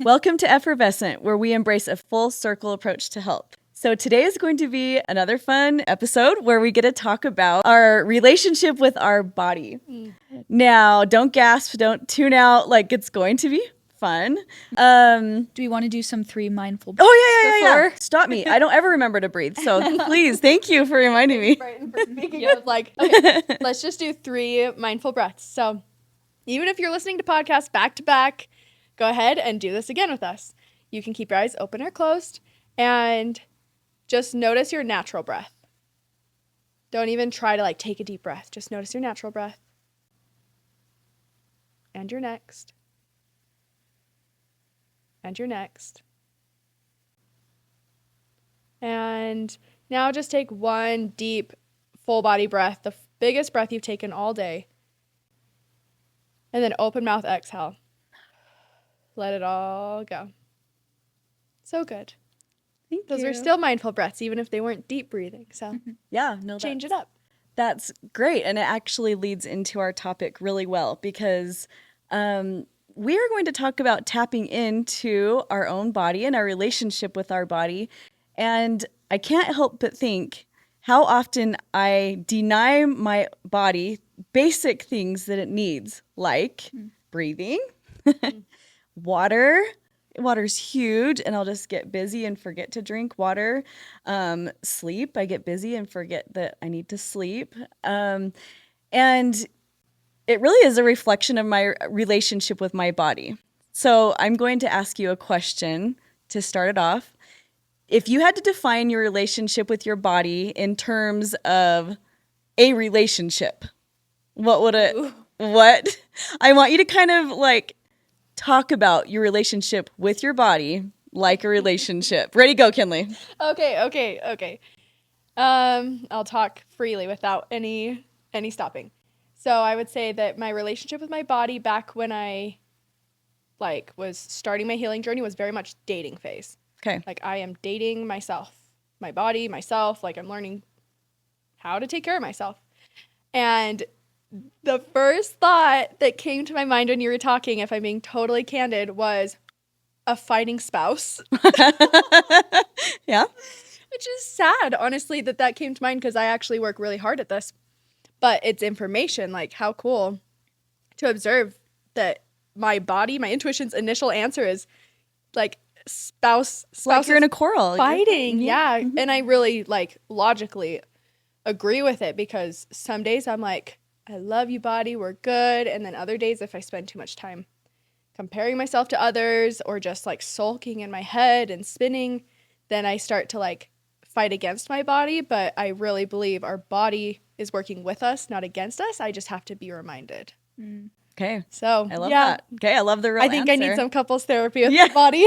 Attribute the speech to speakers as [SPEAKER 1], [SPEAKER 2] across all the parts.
[SPEAKER 1] Welcome to Effervescent, where we embrace a full circle approach to health. So today is going to be another fun episode where we get to talk about our relationship with our body. Now, don't gasp, don't tune out, like it's going to be fun.
[SPEAKER 2] Do we want to do some 3 mindful breaths?
[SPEAKER 1] Oh, yeah. Stop me. I don't ever remember to breathe. So please, thank you for reminding me.
[SPEAKER 3] Brighton for speaking of okay, let's just do 3 mindful breaths. So even if you're listening to podcasts back to back, go ahead and do this again with us. You can keep your eyes open or closed and just notice your natural breath. Don't even try to take a deep breath. Just notice your natural breath. And your next. And your next. And now just take 1 deep, full body breath, the biggest breath you've taken all day. And then open mouth exhale. Let it all go. So good.
[SPEAKER 1] Thank
[SPEAKER 3] Those
[SPEAKER 1] you.
[SPEAKER 3] are still mindful breaths, even if they weren't deep breathing. So
[SPEAKER 1] Yeah, no,
[SPEAKER 3] change it up.
[SPEAKER 1] That's great. And it actually leads into our topic really well because we are going to talk about tapping into our own body and our relationship with our body. And I can't help but think how often I deny my body basic things that it needs, like breathing, water. Water's huge, and I'll just get busy and forget to drink water. Sleep, I get busy and forget that I need to sleep. And it really is a reflection of my relationship with my body. So I'm going to ask you a question to start it off. If you had to define your relationship with your body in terms of a relationship, what would I want you to kind of talk about your relationship with your body like a relationship. Ready, go, Kinley.
[SPEAKER 3] Okay. I'll talk freely without any stopping. So I would say that my relationship with my body back when I was starting my healing journey was very much dating phase.
[SPEAKER 1] Okay.
[SPEAKER 3] I am dating myself, my body, myself. I'm learning how to take care of myself. And the first thought that came to my mind when you were talking, if I'm being totally candid, was a fighting spouse.
[SPEAKER 1] Yeah.
[SPEAKER 3] Which is sad, honestly, that came to mind because I actually work really hard at this. But it's information, how cool to observe that my body, my intuition's initial answer is spouse
[SPEAKER 1] You're in a quarrel.
[SPEAKER 3] Fighting. Yeah.
[SPEAKER 1] Mm-hmm.
[SPEAKER 3] And I really logically agree with it because some days I'm like, I love you, body, we're good. And then other days, if I spend too much time comparing myself to others or just sulking in my head and spinning, then I start to fight against my body. But I really believe our body is working with us, not against us. I just have to be reminded.
[SPEAKER 1] Okay.
[SPEAKER 3] So
[SPEAKER 1] I love that. Okay. I love the real
[SPEAKER 3] I think
[SPEAKER 1] answer.
[SPEAKER 3] I need some couples therapy with my body.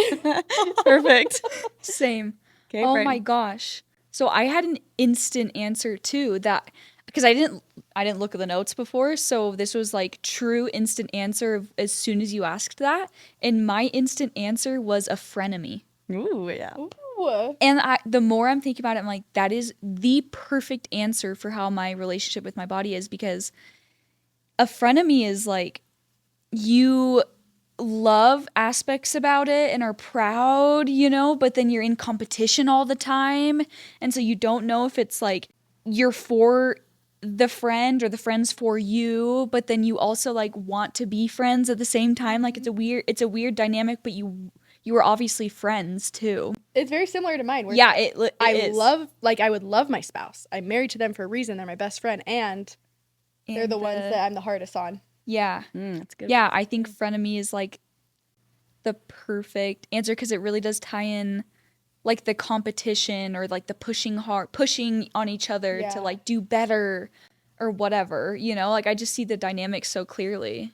[SPEAKER 1] Perfect.
[SPEAKER 2] Same.
[SPEAKER 1] Okay,
[SPEAKER 2] oh
[SPEAKER 1] Brighton.
[SPEAKER 2] my gosh. So I had an instant answer too because I didn't look at the notes before. So this was true instant answer as soon as you asked that. And my instant answer was a frenemy.
[SPEAKER 1] Ooh, yeah.
[SPEAKER 3] Ooh.
[SPEAKER 2] And the more I'm thinking about it, I'm like, that is the perfect answer for how my relationship with my body is because a frenemy is you love aspects about it and are proud, but then you're in competition all the time. And so you don't know if it's you're for the friend or the friend's for you, but then you also want to be friends at the same time. It's a weird dynamic, but you are obviously friends too.
[SPEAKER 3] It's very similar to mine. Where
[SPEAKER 2] Yeah, it is.
[SPEAKER 3] I would love my spouse. I'm married to them for a reason. They're my best friend, and they're the ones that I'm the hardest on.
[SPEAKER 2] Yeah.
[SPEAKER 1] That's good.
[SPEAKER 2] Yeah, I think frenemy is the perfect answer because it really does tie in the competition or the pushing on each other to do better or whatever, I just see the dynamic so clearly.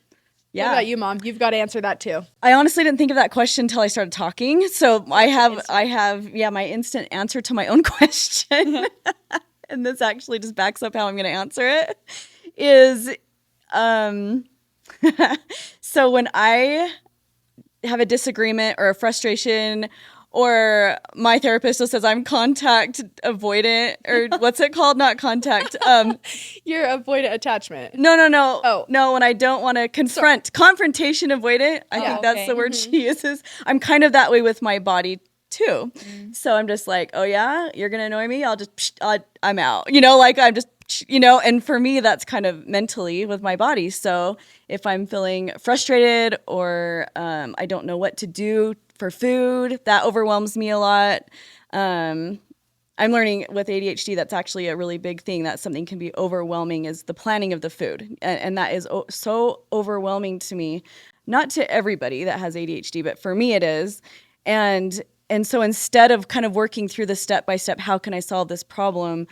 [SPEAKER 1] Yeah.
[SPEAKER 3] What about you, Mom? You've got to answer that too.
[SPEAKER 1] I honestly didn't think of that question until I started talking. So I have my instant answer to my own question. And this actually just backs up how I'm going to answer it is, so when I have a disagreement or a frustration Or my therapist still says I'm contact avoidant, or what's it called? Not contact.
[SPEAKER 3] You're avoidant attachment.
[SPEAKER 1] No.
[SPEAKER 3] Oh.
[SPEAKER 1] No, when I don't want to confront. Confrontation avoidant. I think that's
[SPEAKER 2] okay.
[SPEAKER 1] the word she uses. I'm kind of that way with my body too. So I'm just like, oh yeah, you're going to annoy me? I'm out. Like I'm just, and for me, that's kind of mentally with my body. So if I'm feeling frustrated or I don't know what to do for food, that overwhelms me a lot. I'm learning with ADHD that's actually a really big thing, that something can be overwhelming, is the planning of the food. And that is so overwhelming to me. Not to everybody that has ADHD, but for me it is. And so instead of kind of working through the step by step, how can I solve this problem?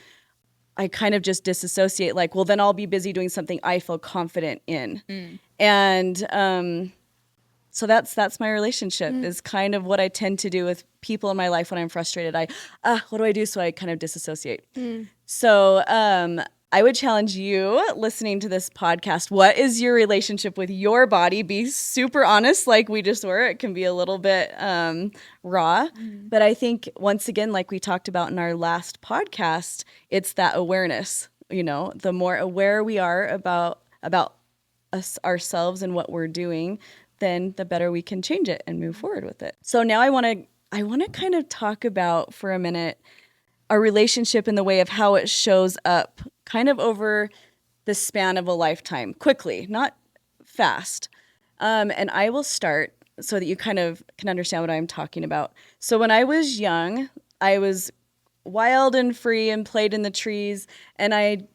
[SPEAKER 1] I kind of just disassociate, like, well, then I'll be busy doing something I feel confident in. And so that's my relationship, is kind of what I tend to do with people in my life when I'm frustrated. What do I do? So I kind of disassociate. So I would challenge you listening to this podcast. What is your relationship with your body? Be super honest, like we just were. It can be a little bit raw. But I think, once again, like we talked about in our last podcast, it's that awareness. The more aware we are about us, ourselves, and what we're doing, then the better we can change it and move forward with it. So now I want to kind of talk about for a minute our relationship in the way of how it shows up kind of over the span of a lifetime, quickly, not fast. And I will start so that you kind of can understand what I'm talking about. So when I was young, I was wild and free and played in the trees, and I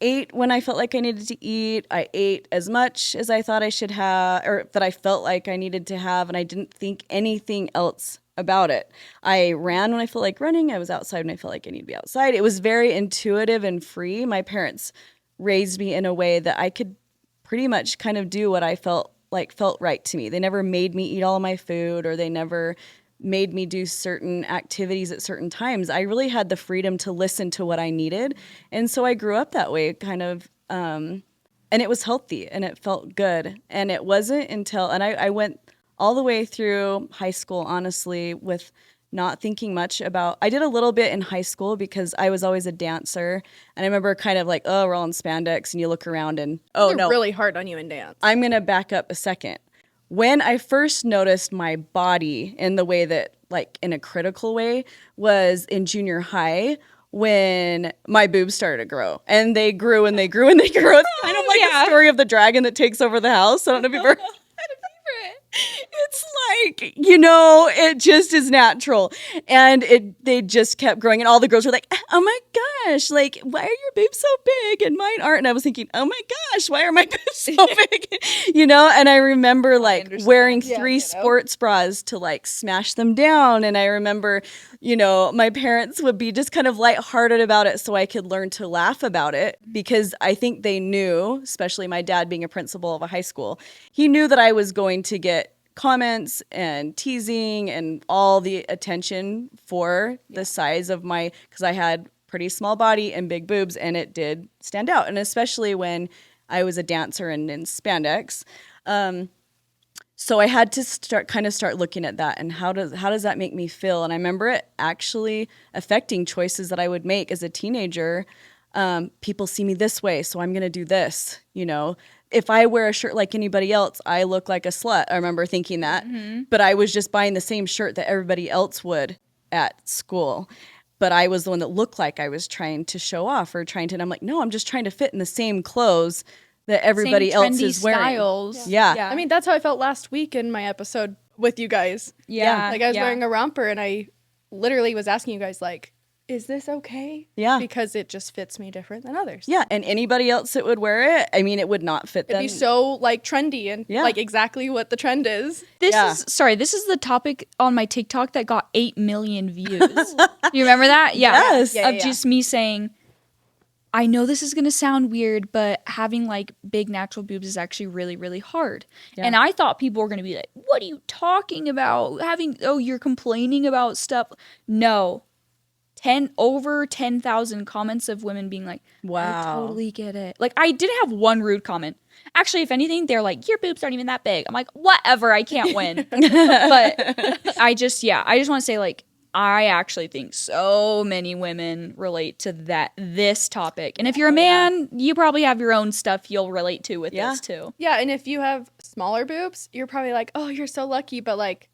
[SPEAKER 1] ate when I felt like I needed to eat. I ate as much as I thought I should have, or that I felt like I needed to have, and I didn't think anything else about it. I ran when I felt like running. I was outside when I felt like I need to be outside. It was very intuitive and free. My parents raised me in a way that I could pretty much kind of do what I felt right to me. They never made me eat all of my food, or they never made me do certain activities at certain times. I really had the freedom to listen to what I needed. And so I grew up that way, kind of, and it was healthy and it felt good. And it wasn't until, and I went all the way through high school, honestly, with not thinking much about, I did a little bit in high school because I was always a dancer. And I remember kind of like, oh, we're all in spandex, and you look around and, oh,
[SPEAKER 3] They're
[SPEAKER 1] no.
[SPEAKER 3] really hard on you in dance.
[SPEAKER 1] I'm going to back up a second. When I first noticed my body in the way that, like, in a critical way, was in junior high, when my boobs started to grow. And they grew and they grew and they grew. It's kind of like the story of the dragon that takes over the house. I don't know if you've ever... It's like, it just is natural. And they just kept growing. And all the girls were like, oh my gosh, like, why are your boobs so big and mine aren't? And I was thinking, oh my gosh, why are my boobs so big? And I remember wearing three sports bras to like smash them down. And I remember, my parents would be just kind of lighthearted about it so I could learn to laugh about it, because I think they knew, especially my dad being a principal of a high school, he knew that I was going to get comments and teasing and all the attention for the size of because I had pretty small body and big boobs, and it did stand out. And especially when I was a dancer and in spandex. So I had to start looking at that and how does that make me feel? And I remember it actually affecting choices that I would make as a teenager. People see me this way, so I'm going to do this, If I wear a shirt like anybody else, I look like a slut. I remember thinking that. But I was just buying the same shirt that everybody else would at school. But I was the one that looked like I was trying to show off and I'm like, no, I'm just trying to fit in the same clothes that everybody else is wearing.
[SPEAKER 2] Styles.
[SPEAKER 1] Yeah.
[SPEAKER 3] I mean, that's how I felt last week in my episode with you guys.
[SPEAKER 2] Yeah.
[SPEAKER 3] Like, I was wearing a romper, and I literally was asking you guys, like, is this okay?
[SPEAKER 1] Yeah.
[SPEAKER 3] Because it just fits me different than others.
[SPEAKER 1] Yeah, and anybody else that would wear it, I mean, it would not fit them.
[SPEAKER 3] It'd be so, like, trendy and, like, exactly what the trend is.
[SPEAKER 2] This is the topic on my TikTok that got 8 million views. You remember that? Yeah.
[SPEAKER 1] Yes.
[SPEAKER 2] Of just me saying, I know this is going to sound weird, but having like big natural boobs is actually really, really hard. Yeah. And I thought people were going to be like, what are you talking about? You're complaining about stuff. No. over 10,000 comments of women being like, I
[SPEAKER 1] Wow.
[SPEAKER 2] totally get it. Like, I did have one rude comment. Actually, if anything, they're like, your boobs aren't even that big. I'm like, whatever, I can't win. But I just want to say, like, I actually think so many women relate to this topic. And if you're a man, you probably have your own stuff you'll relate to with this too.
[SPEAKER 3] Yeah, and if you have smaller boobs, you're probably like, oh, you're so lucky. But like,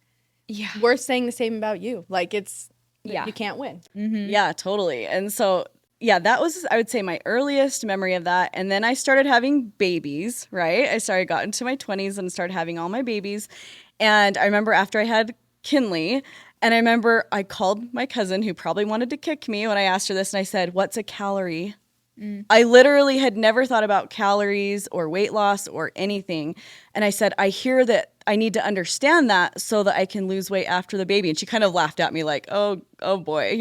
[SPEAKER 2] Yeah.
[SPEAKER 3] we're saying the same about you. Like, you can't win.
[SPEAKER 2] Mm-hmm.
[SPEAKER 1] Yeah, totally. And so, yeah, that was, I would say, my earliest memory of that. And then I started having babies, right? Got into my 20s and started having all my babies. And I remember after I had Kinley, and I remember I called my cousin who probably wanted to kick me when I asked her this, and I said, "What's a calorie?" I literally had never thought about calories or weight loss or anything. And I said, I hear that I need to understand that so that I can lose weight after the baby. And she kind of laughed at me like, oh boy,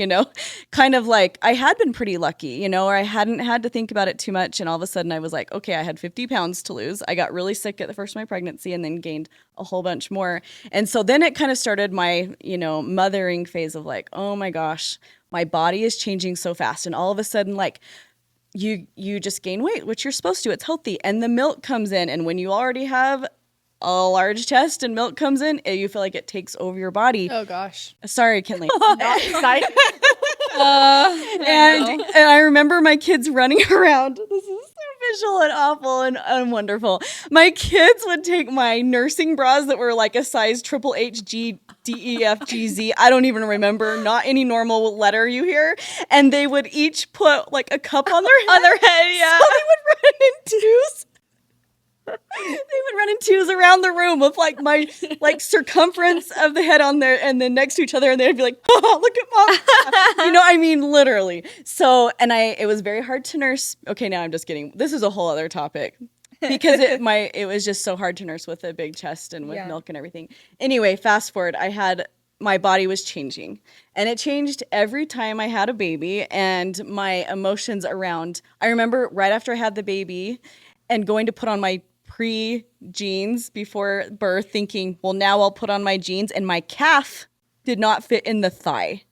[SPEAKER 1] kind of like I had been pretty lucky, or I hadn't had to think about it too much. And all of a sudden I was like, okay, I had 50 pounds to lose. I got really sick at the first of my pregnancy and then gained a whole bunch more. And so then it kind of started my, mothering phase of like, oh my gosh, my body is changing so fast. And all of a sudden, like, you just gain weight, which you're supposed to. It's healthy. And the milk comes in. And when you already have a large chest and milk comes in, you feel like it takes over your body.
[SPEAKER 3] Oh, gosh.
[SPEAKER 1] Sorry, Kinley.
[SPEAKER 3] Not exciting.
[SPEAKER 1] And I remember my kids running around. This is so visual and awful and wonderful. My kids would take my nursing bras that were like a size triple H, G, D, E, F, G, Z. I don't even remember, not any normal letter you hear. And they would each put like a cup on their head. Yeah. So they would run in twos. They would run in twos around the room with like my circumference of the head on there and then next to each other, and they'd be like, oh, look at mom. I mean, literally. So, and it was very hard to nurse. Okay, now I'm just kidding. This is a whole other topic because it was just so hard to nurse with a big chest and with milk and everything. Anyway, fast forward, my body was changing, and it changed every time I had a baby, and my emotions around, I remember right after I had the baby and going to put on my pre-jeans before birth, thinking, well, now I'll put on my jeans, and my calf did not fit in the thigh.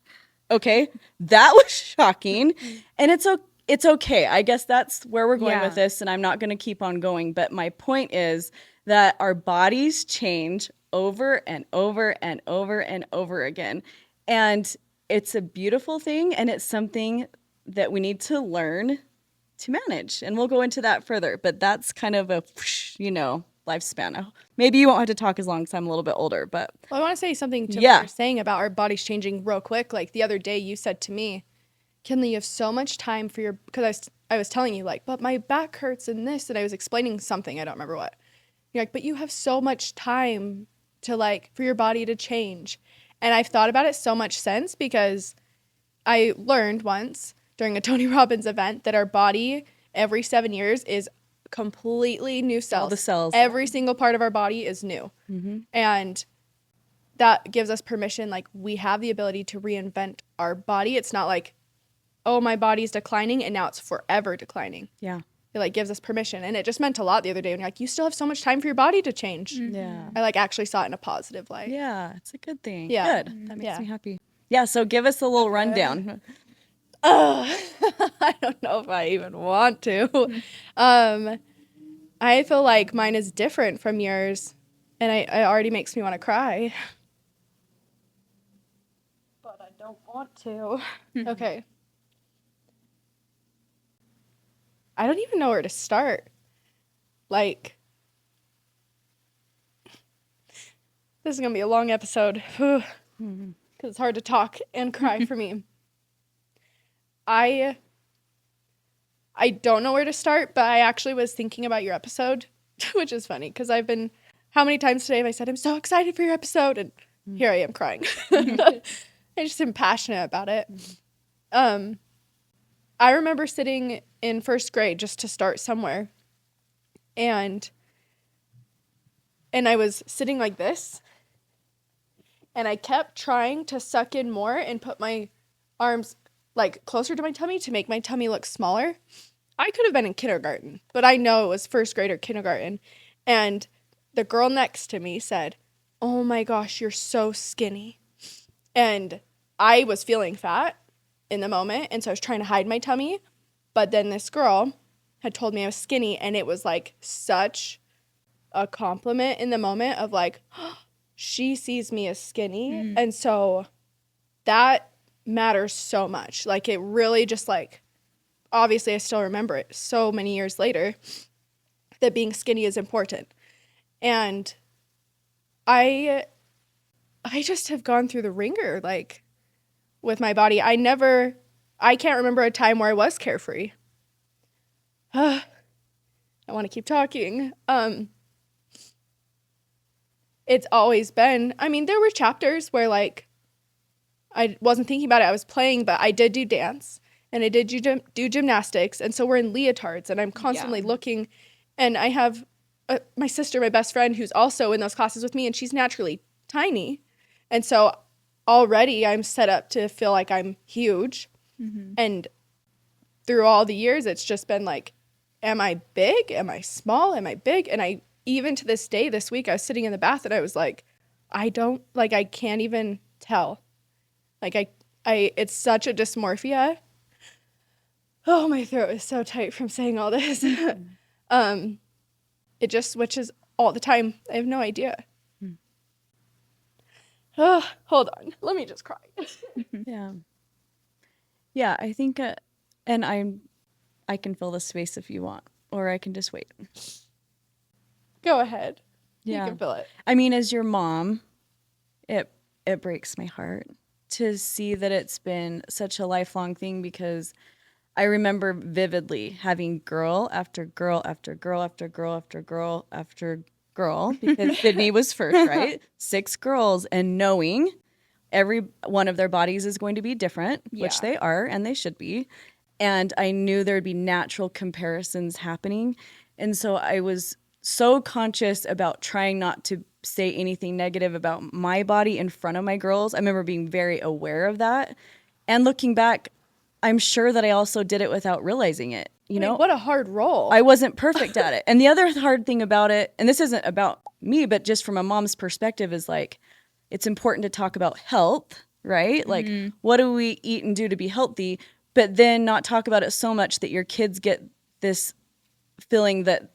[SPEAKER 1] Okay, that was shocking, and it's okay. I guess that's where we're going with this, and I'm not going to keep on going. But my point is that our bodies change over and over and over and over again, and it's a beautiful thing, and it's something that we need to learn to manage, and we'll go into that further, but that's kind of a lifespan. Maybe you won't have to talk as long because I'm a little bit older, but
[SPEAKER 3] Well, I want to say something to what you're saying about our bodies changing real quick. Like the other day you said to me, Kinley, you have so much time for because I was telling you like, but my back hurts and this, and I was explaining something, I don't remember what. You're like, but you have so much time to like for your body to change. And I've thought about it so much since, because I learned once during a Tony Robbins event that our body every 7 years is completely new cells.
[SPEAKER 1] All the cells.
[SPEAKER 3] Every single part of our body is new. Mm-hmm. And that gives us permission. Like, we have the ability to reinvent our body. It's not like, oh, my body's declining and now it's forever declining.
[SPEAKER 1] Yeah.
[SPEAKER 3] It like gives us permission. And it just meant a lot the other day when you're like, you still have so much time for your body to change.
[SPEAKER 1] Mm-hmm. Yeah.
[SPEAKER 3] I like actually saw it in a positive light.
[SPEAKER 1] Yeah, it's a good thing.
[SPEAKER 3] Yeah.
[SPEAKER 1] Good. That makes me happy. Yeah, so give us a little rundown.
[SPEAKER 3] I don't know if I even want to. I feel like mine is different from yours, and it already makes me want to cry. But I don't want to. Okay. I don't even know where to start. Like, this is going to be a long episode. Because it's hard to talk and cry for me. I don't know where to start, but I actually was thinking about your episode, which is funny because how many times today have I said, I'm so excited for your episode? And here I am crying. I just am passionate about it. I remember sitting in first grade, just to start somewhere, and I was sitting like this, and I kept trying to suck in more and put my arms like closer to my tummy to make my tummy look smaller. I could have been in kindergarten, but I know it was first grade or kindergarten. And the girl next to me said, oh my gosh, you're so skinny. And I was feeling fat. in the moment. And so I was trying to hide my tummy. But then this girl had told me I was skinny, and it was like such a compliment in the moment of like, she sees me as skinny. And so that matters so much. Like, it really just like, obviously I still remember it so many years later, that being skinny is important. And I just have gone through the ringer, like, with my body. I can't remember a time where I was carefree. I want to keep talking. It's always been, I mean, there were chapters where, like, I wasn't thinking about it. I was playing, but I did do dance, and I did do gymnastics. And so we're in leotards, and I'm constantly looking. And I have my sister, my best friend, who's also in those classes with me, and she's naturally tiny. And so already I'm set up to feel like I'm huge. And through all the years, it's just been like, am I big? Am I small? Am I big? And I, even to this day, this week, I was sitting in the bath and I was like, I can't even tell. Like, it's such a dysmorphia. Oh, my throat is so tight from saying all this. It just switches all the time. I have no idea. Oh, hold on. Let me just cry.
[SPEAKER 1] Yeah. Yeah, I think, and I can fill the space if you want, or I can just wait.
[SPEAKER 3] Go ahead.
[SPEAKER 1] Yeah.
[SPEAKER 3] You can fill it.
[SPEAKER 1] I mean, as your mom, it breaks my heart to see that it's been such a lifelong thing, because I remember vividly having girl after girl after girl after girl after girl after girl, because Sydney was first, right? 6 girls, and knowing every one of their bodies is going to be different, which they are, and they should be. And I knew there'd be natural comparisons happening. And so I was so conscious about trying not to say anything negative about my body in front of my girls. I remember being very aware of that. And looking back, I'm sure that I also did it without realizing it. You know,
[SPEAKER 3] what a hard role.
[SPEAKER 1] I wasn't perfect at it. And the other hard thing about it, and this isn't about me, but just from a mom's perspective, is like, it's important to talk about health, right? Like, what do we eat and do to be healthy? But then not talk about it so much that your kids get this feeling that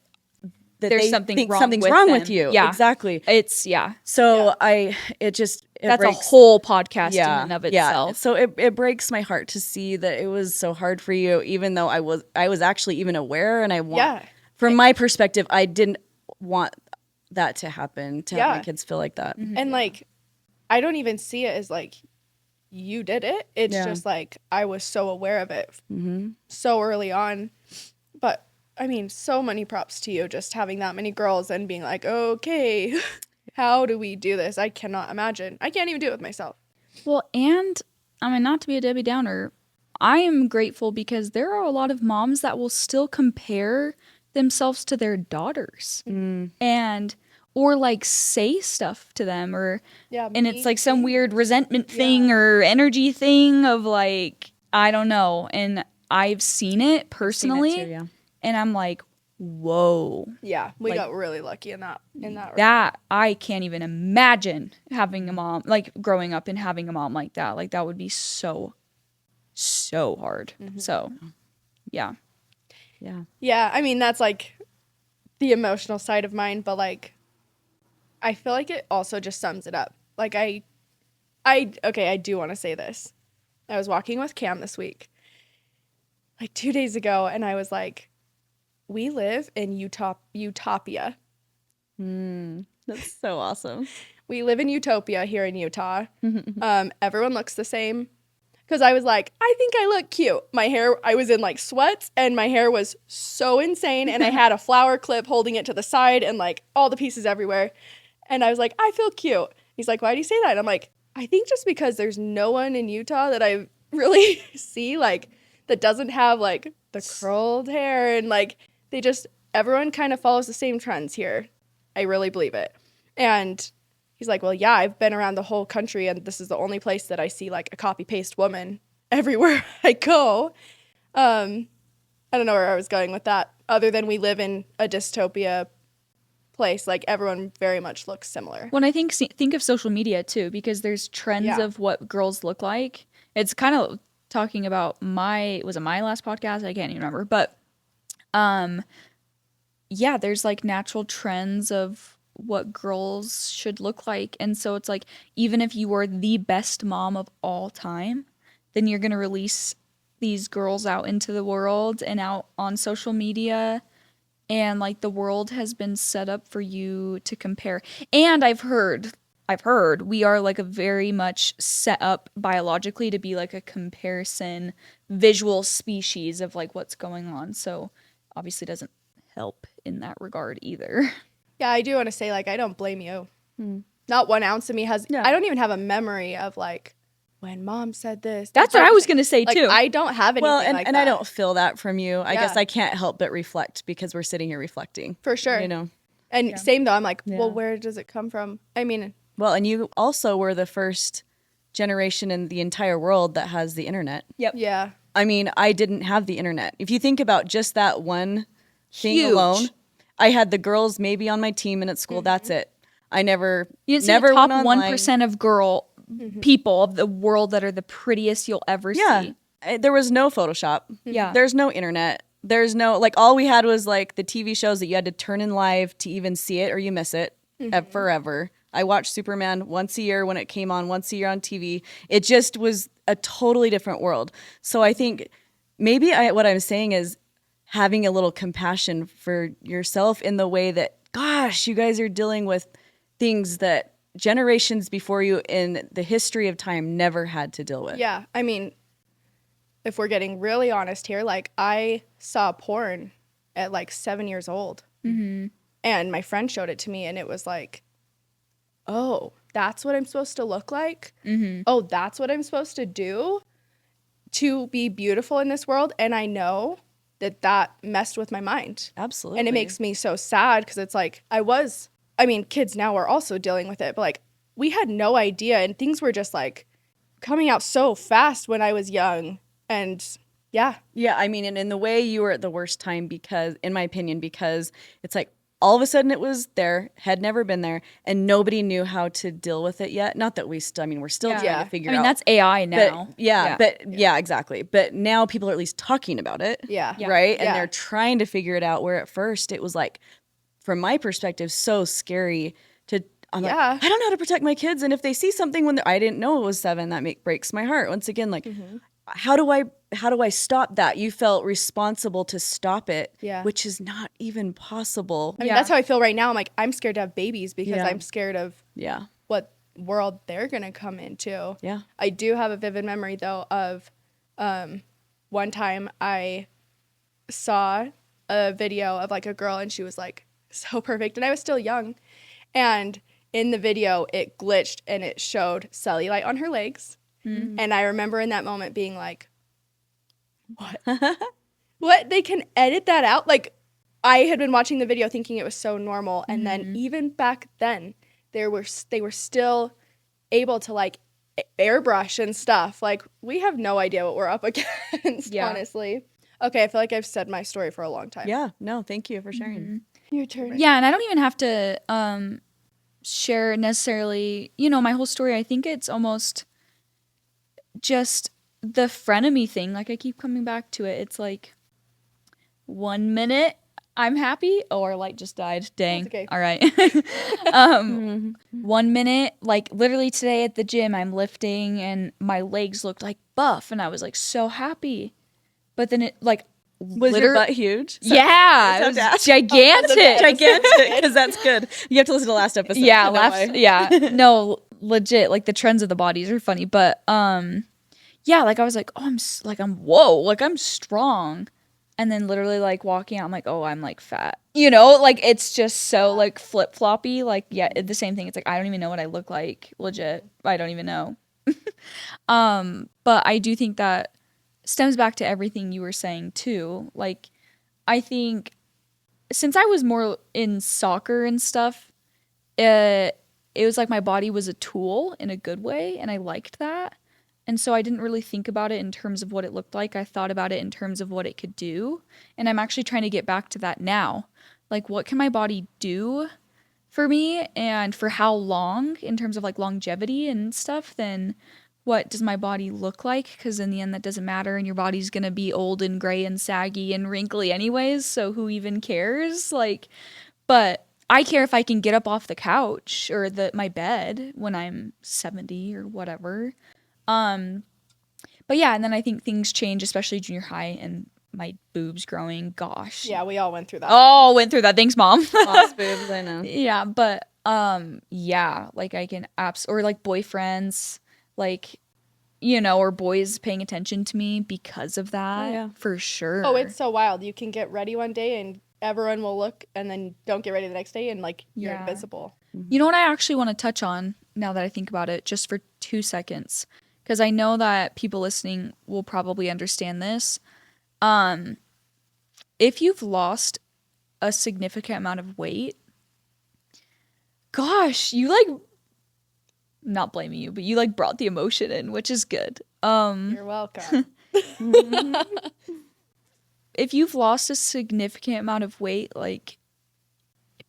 [SPEAKER 2] There's
[SPEAKER 1] they
[SPEAKER 2] something
[SPEAKER 1] think
[SPEAKER 2] wrong
[SPEAKER 1] something's
[SPEAKER 2] with
[SPEAKER 1] wrong
[SPEAKER 2] them.
[SPEAKER 1] with you.
[SPEAKER 2] Yeah.
[SPEAKER 1] Exactly.
[SPEAKER 2] It's,
[SPEAKER 1] So it
[SPEAKER 2] that's
[SPEAKER 1] breaks,
[SPEAKER 2] a whole podcast in and of
[SPEAKER 1] yeah.
[SPEAKER 2] itself.
[SPEAKER 1] So it breaks my heart to see that it was so hard for you, even though I was actually even aware, and from my perspective, I didn't want that to happen, to have my kids feel like that.
[SPEAKER 3] And like, I don't even see it as like, you did it. It's just like, I was so aware of it so early on. But I mean, so many props to you, just having that many girls and being like, okay, how do we do this? I cannot imagine. I can't even do it with myself.
[SPEAKER 2] Well, and I mean, not to be a Debbie Downer, I am grateful because there are a lot of moms that will still compare themselves to their daughters and or like say stuff to them, or and it's like some weird resentment thing or energy thing of like, I don't know. And I've seen it personally, and I'm like, whoa.
[SPEAKER 3] Yeah, we got really lucky in that regard.
[SPEAKER 2] That I can't even imagine having a mom, like growing up and having a mom like that. Like, that would be so hard. So, yeah.
[SPEAKER 3] Yeah, I mean, that's like the emotional side of mine, but like, I feel like it also just sums it up. Like, I do want to say this. I was walking with Cam this week, like 2 days ago, and I was like, we live in Utopia.
[SPEAKER 1] That's so awesome.
[SPEAKER 3] We live in Utopia here in Utah. Everyone looks the same. Because I was like, I think I look cute. My hair, I was in like sweats, and my hair was so insane, and I had a flower clip holding it to the side and like all the pieces everywhere. And I was like, I feel cute. He's like, why do you say that? And I'm like, I think just because there's no one in Utah that I really see like that doesn't have like the curled hair, and like everyone kind of follows the same trends here. I really believe it. And he's like, well, yeah, I've been around the whole country, and this is the only place that I see like a copy paste woman everywhere I go. I don't know where I was going with that, other than we live in a dystopia place. Like, everyone very much looks similar.
[SPEAKER 2] When I think of social media too, because there's trends of what girls look like. It's kind of talking about was it my last podcast? I can't even remember. But yeah, there's like natural trends of what girls should look like. And so it's like, even if you were the best mom of all time, then you're going to release these girls out into the world and out on social media. And like the world has been set up for you to compare. And I've heard we are like a very much set up biologically to be like a comparison visual species of like what's going on. So obviously doesn't help in that regard either.
[SPEAKER 3] Yeah, I do want to say, like, I don't blame you. Not 1 ounce of me has, I don't even have a memory of, like, when mom said this.
[SPEAKER 2] That's what I was going to say,
[SPEAKER 3] like,
[SPEAKER 2] too.
[SPEAKER 3] I don't have anything like
[SPEAKER 1] and
[SPEAKER 3] that.
[SPEAKER 1] I don't feel that from you. I guess I can't help but reflect because we're sitting here reflecting.
[SPEAKER 3] For sure.
[SPEAKER 1] You know?
[SPEAKER 3] And same, though. I'm like, well, where does it come from? I mean.
[SPEAKER 1] Well, and you also were the first generation in the entire world that has the internet.
[SPEAKER 2] Yep.
[SPEAKER 3] Yeah.
[SPEAKER 1] I mean, I didn't have the internet. If you think about just that one thing
[SPEAKER 2] Huge.
[SPEAKER 1] alone, I had the girls maybe on my team and at school. That's it. I never,
[SPEAKER 2] You didn't
[SPEAKER 1] never
[SPEAKER 2] see the top
[SPEAKER 1] went online.
[SPEAKER 2] 1% of girl people of the world that are the prettiest you'll ever see.
[SPEAKER 1] There was no Photoshop.
[SPEAKER 2] Yeah.
[SPEAKER 1] There's no internet. There's no, like, all we had was like the TV shows that you had to turn in live to even see it or you miss it forever. I watched Superman once a year when it came on, once a year on TV. It just was a totally different world. So I think maybe what I'm saying is having a little compassion for yourself in the way that, gosh, you guys are dealing with things that generations before you in the history of time never had to deal with.
[SPEAKER 3] Yeah. I mean, if we're getting really honest here, like, I saw porn at like 7 years old. And my friend showed it to me, and it was like, oh, that's what I'm supposed to look like? Oh, that's what I'm supposed to do to be beautiful in this world? And I know that messed with my mind.
[SPEAKER 1] Absolutely.
[SPEAKER 3] And it makes me so sad because it's like, kids now are also dealing with it, but like, we had no idea, and things were just like coming out so fast when I was young. And yeah.
[SPEAKER 1] Yeah, I mean, and in the way you were at the worst time because, in my opinion, because it's like all of a sudden it was there, had never been there, and nobody knew how to deal with it yet. Not that we're still trying to figure out.
[SPEAKER 2] That's AI now.
[SPEAKER 1] But exactly. But now people are at least talking about it.
[SPEAKER 3] Yeah.
[SPEAKER 1] Right? And
[SPEAKER 3] Yeah.
[SPEAKER 1] they're trying to figure it out, where at first it was like, from my perspective, so scary to, I'm like, I don't know how to protect my kids. And if they see something when I didn't know it was 7, that breaks my heart. Once again, like, how do I stop that? You felt responsible to stop it, which is not even possible.
[SPEAKER 3] I mean, that's how I feel right now. I'm like, I'm scared to have babies because I'm scared of what world they're going to come into.
[SPEAKER 1] Yeah.
[SPEAKER 3] I do have a vivid memory, though, of one time I saw a video of like a girl, and she was like so perfect, and I was still young. And in the video, it glitched and it showed cellulite on her legs. And I remember in that moment being like, what? What? They can edit that out? Like, I had been watching the video thinking it was so normal. And then even back then, they were still able to like airbrush and stuff. Like, we have no idea what we're up against, honestly. Okay, I feel like I've said my story for a long time.
[SPEAKER 1] Yeah, no, thank you for sharing.
[SPEAKER 3] Your turn.
[SPEAKER 2] Yeah, and I don't even have to share necessarily, my whole story. I think it's almost just the frenemy thing. Like, I keep coming back to it. It's like 1 minute I'm happy. Oh, our light just died. Dang.
[SPEAKER 3] That's okay.
[SPEAKER 2] All right. 1 minute, like literally today at the gym, I'm lifting and my legs looked like buff, and I was like so happy. But then it like
[SPEAKER 1] Was your butt huge?
[SPEAKER 2] Yeah, it was gigantic.
[SPEAKER 1] Gigantic, because that's good. You have to listen to the last episode.
[SPEAKER 2] Yeah, no, legit. Like, the trends of the bodies are funny, but yeah, like I was like, oh, whoa, like I'm strong, and then literally like walking out, I'm like, oh, I'm like fat. Like it's just so like flip floppy. Like, yeah, the same thing. It's like I don't even know what I look like. Legit, I don't even know. But I do think that stems back to everything you were saying too. Like, I think since I was more in soccer and stuff, it was like my body was a tool in a good way, and I liked that. And so I didn't really think about it in terms of what it looked like. I thought about it in terms of what it could do. And I'm actually trying to get back to that now. Like, what can my body do for me, and for how long in terms of like longevity and stuff, then what does my body look like? Because in the end, that doesn't matter, and your body's gonna be old and gray and saggy and wrinkly anyways. So who even cares? Like, but I care if I can get up off the couch or my bed when I'm 70 or whatever. But yeah, and then I think things change, especially junior high and my boobs growing. Gosh.
[SPEAKER 3] Yeah, we all went through that.
[SPEAKER 2] Oh, went through that. Thanks, Mom.
[SPEAKER 1] Lost boobs, I know.
[SPEAKER 2] Yeah, but yeah, like I can or like boyfriends, like, you know, or boys paying attention to me because of that.
[SPEAKER 1] Oh, yeah.
[SPEAKER 2] For sure.
[SPEAKER 3] Oh, it's so wild. You can get ready one day and everyone will look, and then don't get ready the next day and like you're
[SPEAKER 2] Yeah.
[SPEAKER 3] invisible.
[SPEAKER 2] You know what I actually want to touch on now that I think about it, just for 2 seconds, because I know that people listening will probably understand this. If you've lost a significant amount of weight, gosh, you like, not blaming you, but you like brought the emotion in, which is good.
[SPEAKER 3] You're welcome.
[SPEAKER 2] If you've lost a significant amount of weight, like,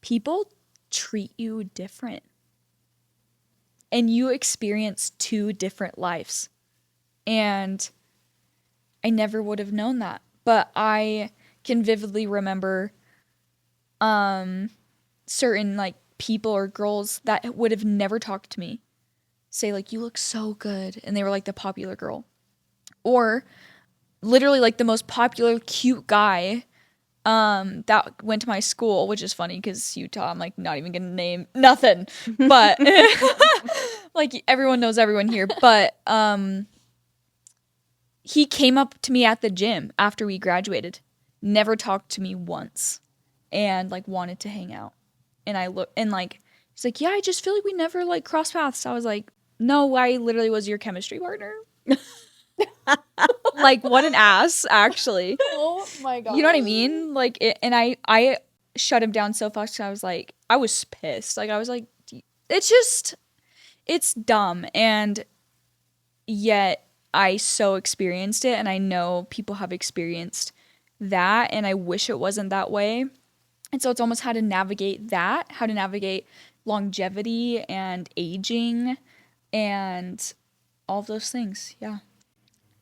[SPEAKER 2] people treat you different. And you experience 2 different lives. And I never would have known that. But I can vividly remember certain like people or girls that would have never talked to me say like, you look so good. And they were like the popular girl. Or literally like the most popular cute guy that went to my school, which is funny because Utah, I'm like not even gonna name nothing, but like everyone knows everyone here. But he came up to me at the gym after we graduated, never talked to me once, and like wanted to hang out. And I look and like he's like, yeah, I just feel like we never like crossed paths. I was like, no, I literally was your chemistry partner. Like, what an ass, actually.
[SPEAKER 3] Oh my god.
[SPEAKER 2] You know what I mean? Like, and I shut him down so fast. I was like, I was pissed. Like, I was like, it's dumb. And yet I so experienced it. And I know people have experienced that. And I wish it wasn't that way. And so it's almost how to navigate that, how to navigate longevity and aging and all of those things. Yeah.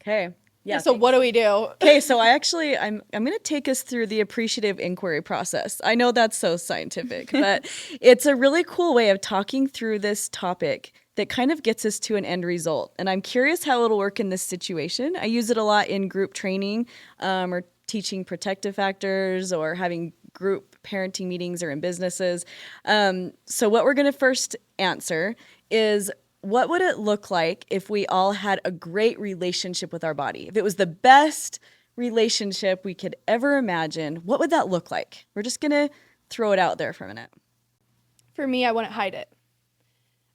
[SPEAKER 1] Okay. Yeah.
[SPEAKER 3] So what do we do?
[SPEAKER 1] Okay, so I'm going to take us through the appreciative inquiry process. I know that's so scientific, but it's a really cool way of talking through this topic that kind of gets us to an end result. And I'm curious how it'll work in this situation. I use it a lot in group training, or teaching protective factors, or having group parenting meetings, or in businesses. So what we're going to first answer is, what would it look like if we all had a great relationship with our body? If it was the best relationship we could ever imagine, what would that look like? We're just going to throw it out there for a minute.
[SPEAKER 3] For me, I wouldn't hide it.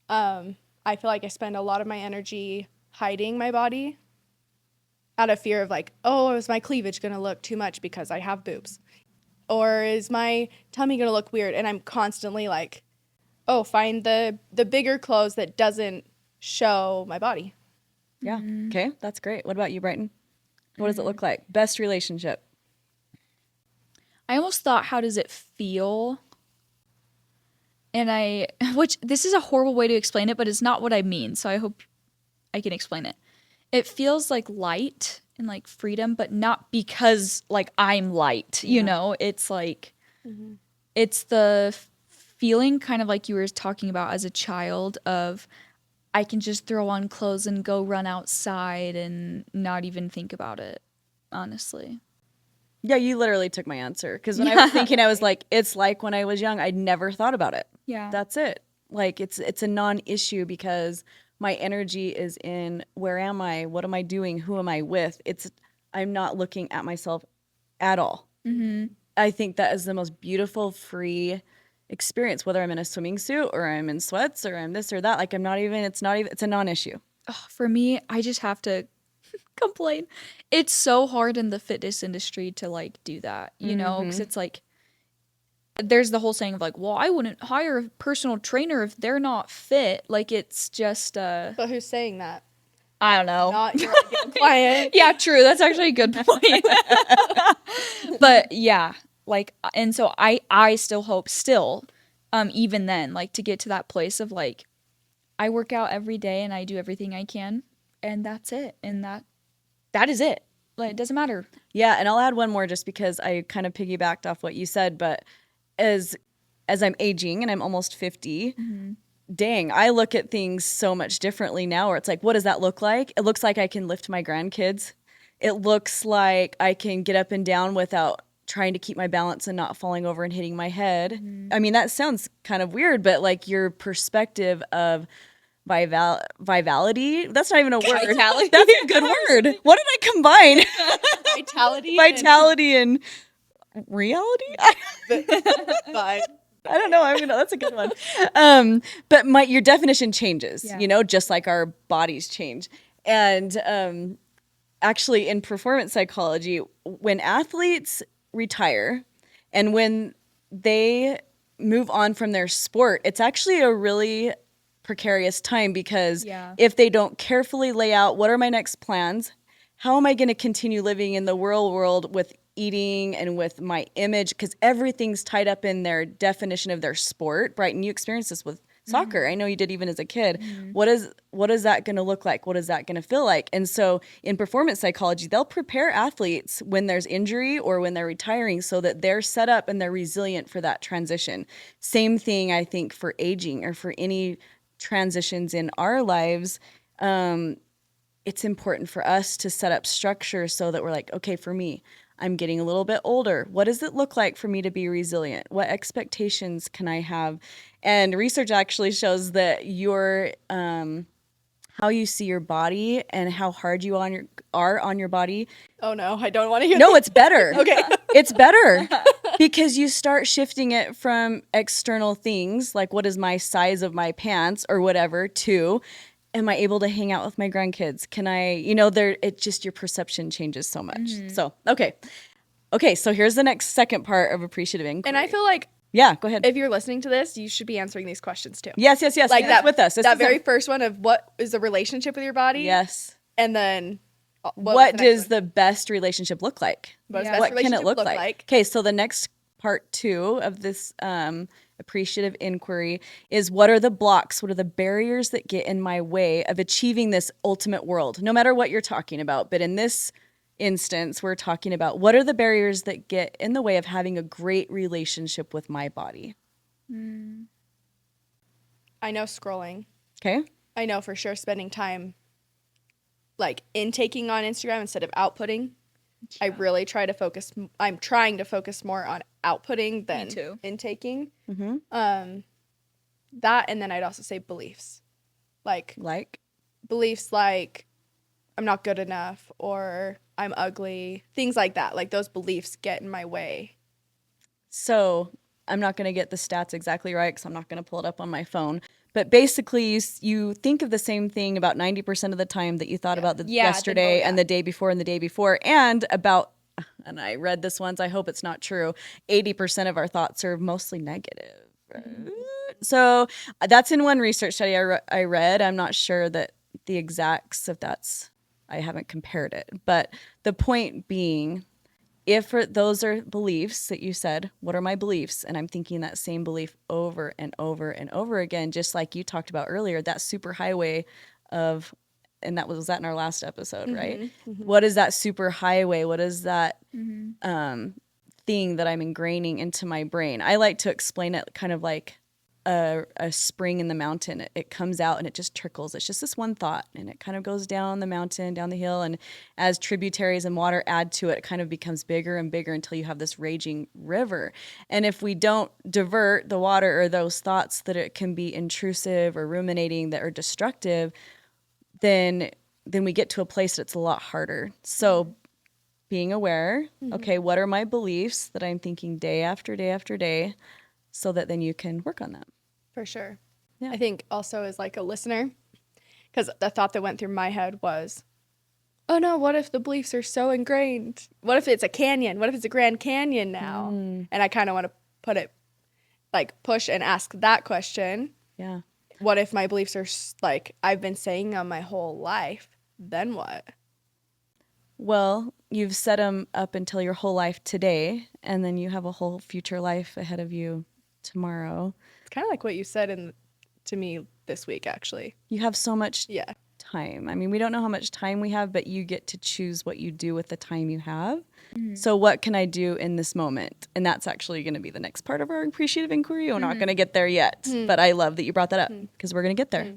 [SPEAKER 3] I feel like I spend a lot of my energy hiding my body out of fear of like, oh, is my cleavage going to look too much because I have boobs? Or is my tummy going to look weird? And I'm constantly like, oh, find the bigger clothes that doesn't show my body.
[SPEAKER 1] Yeah. Okay, that's great. What about you, Brighton? What does it look like? Best relationship.
[SPEAKER 2] I almost thought, how does it feel? And which this is a horrible way to explain it, but it's not what I mean. So I hope I can explain it. It feels like light and like freedom, but not because like I'm light, you know, it's like, it's the feeling kind of like you were talking about as a child of, I can just throw on clothes and go run outside and not even think about it, honestly.
[SPEAKER 1] Yeah, you literally took my answer. Because when I was thinking, I was like, it's like when I was young, I'd never thought about it.
[SPEAKER 2] Yeah.
[SPEAKER 1] That's it. Like, it's a non-issue because my energy is in, where am I? What am I doing? Who am I with? I'm not looking at myself at all. Mm-hmm. I think that is the most beautiful, free experience, whether I'm in a swimming suit or I'm in sweats or I'm this or that. Like, it's a non-issue.
[SPEAKER 2] For me, I just have to complain. It's so hard in the fitness industry to like do that, you know, because it's like, there's the whole saying of like, well, I wouldn't hire a personal trainer if they're not fit. Like, it's just
[SPEAKER 3] But who's saying that?
[SPEAKER 2] I don't know.
[SPEAKER 3] Not your ideal client.
[SPEAKER 2] Yeah, true. That's actually a good point. But yeah, like, and so I still hope even then, like, to get to that place of like, I work out every day and I do everything I can and that's it. And that is it. Like, it doesn't matter.
[SPEAKER 1] Yeah, and I'll add one more just because I kind of piggybacked off what you said, but as I'm aging and I'm almost 50, dang, I look at things so much differently now, where it's like, what does that look like? It looks like I can lift my grandkids. It looks like I can get up and down without trying to keep my balance and not falling over and hitting my head. I mean, that sounds kind of weird, but like your perspective of vitality, that's not even a word.
[SPEAKER 2] Vitality.
[SPEAKER 1] That's a good word. What did I combine?
[SPEAKER 3] Vitality.
[SPEAKER 1] Vitality and reality?
[SPEAKER 3] Fine.
[SPEAKER 1] I don't know. That's a good one. But your definition changes,
[SPEAKER 2] Yeah.
[SPEAKER 1] just like our bodies change. And actually, in performance psychology, when athletes retire and when they move on from their sport, it's actually a really precarious time, because if they don't carefully lay out, what are my next plans? How am I going to continue living in the real world with eating and with my image? Because everything's tied up in their definition of their sport. Brighton, you experienced this with soccer. I know you did, even as a kid. What is that going to look like? What is that going to feel like? And so in performance psychology, they'll prepare athletes when there's injury or when they're retiring, so that they're set up and they're resilient for that transition. Same thing, I think, for aging or for any transitions in our lives. It's important for us to set up structure so that we're like, okay, for me, I'm getting a little bit older. What does it look like for me to be resilient? What expectations can I have? And research actually shows that your how you see your body and how hard you are on your body.
[SPEAKER 3] Oh no, I don't want to hear
[SPEAKER 1] No,
[SPEAKER 3] that.
[SPEAKER 1] it's better.
[SPEAKER 3] Okay.
[SPEAKER 1] It's better because you start shifting it from external things, like what is my size of my pants or whatever, to am I able to hang out with my grandkids? Can I, it just, your perception changes so much. So, okay. So here's the next second part of appreciative inquiry.
[SPEAKER 3] And I feel like
[SPEAKER 1] yeah, go ahead.
[SPEAKER 3] if you're listening to this, you should be answering these questions too.
[SPEAKER 1] Yes.
[SPEAKER 3] Like that
[SPEAKER 1] with us.
[SPEAKER 3] That very first one of what is the relationship with your body?
[SPEAKER 1] Yes.
[SPEAKER 3] And then
[SPEAKER 1] what does the best relationship look like?
[SPEAKER 3] What
[SPEAKER 1] can it look like? Okay, so the next part 2 of this appreciative inquiry is, what are the blocks? What are the barriers that get in my way of achieving this ultimate world? No matter what you're talking about, but in this instance, we're talking about what are the barriers that get in the way of having a great relationship with my body?
[SPEAKER 3] I know scrolling.
[SPEAKER 1] Okay.
[SPEAKER 3] I know for sure spending time like intaking on Instagram instead of outputting. I really try to focus. I'm trying to focus more on outputting than intaking. That, and then I'd also say beliefs, like beliefs like I'm not good enough or I'm ugly, things like that. Like those beliefs get in my way.
[SPEAKER 1] So I'm not going to get the stats exactly right because I'm not going to pull it up on my phone. But basically, you think of the same thing about 90% of the time that you thought about yesterday and the day before and the day before. And I read this once, I hope it's not true, 80% of our thoughts are mostly negative. So that's in one research study I read. I'm not sure that the exacts of I haven't compared it. But the point being, if those are beliefs that you said, what are my beliefs? And I'm thinking that same belief over and over and over again, just like you talked about earlier, that super highway of, and that was that in our last episode, right? What is that super highway? What is that thing that I'm ingraining into my brain? I like to explain it kind of like a spring in the mountain. It comes out and it just trickles. It's just this one thought, and it kind of goes down the mountain, down the hill, and as tributaries and water add to it, it kind of becomes bigger and bigger until you have this raging river. And if we don't divert the water or those thoughts that it can be intrusive or ruminating that are destructive, then we get to a place that's a lot harder. So being aware, okay, what are my beliefs that I'm thinking day after day after day, so that then you can work on that.
[SPEAKER 3] For sure.
[SPEAKER 1] Yeah.
[SPEAKER 3] I think also as like a listener, because the thought that went through my head was, oh no, what if the beliefs are so ingrained? What if it's a canyon? What if it's a Grand Canyon now? And I kind of want to put it, like push and ask that question.
[SPEAKER 1] Yeah.
[SPEAKER 3] What if my beliefs are like I've been saying them my whole life? Then what?
[SPEAKER 1] Well, you've set them up until your whole life today, and then you have a whole future life ahead of you tomorrow.
[SPEAKER 3] It's kind of like what you said to me this week, actually.
[SPEAKER 1] You have so much time. I mean, we don't know how much time we have, but you get to choose what you do with the time you have. So what can I do in this moment? And that's actually going to be the next part of our appreciative inquiry. We're not going to get there yet, but I love that you brought that up because we're going to get there.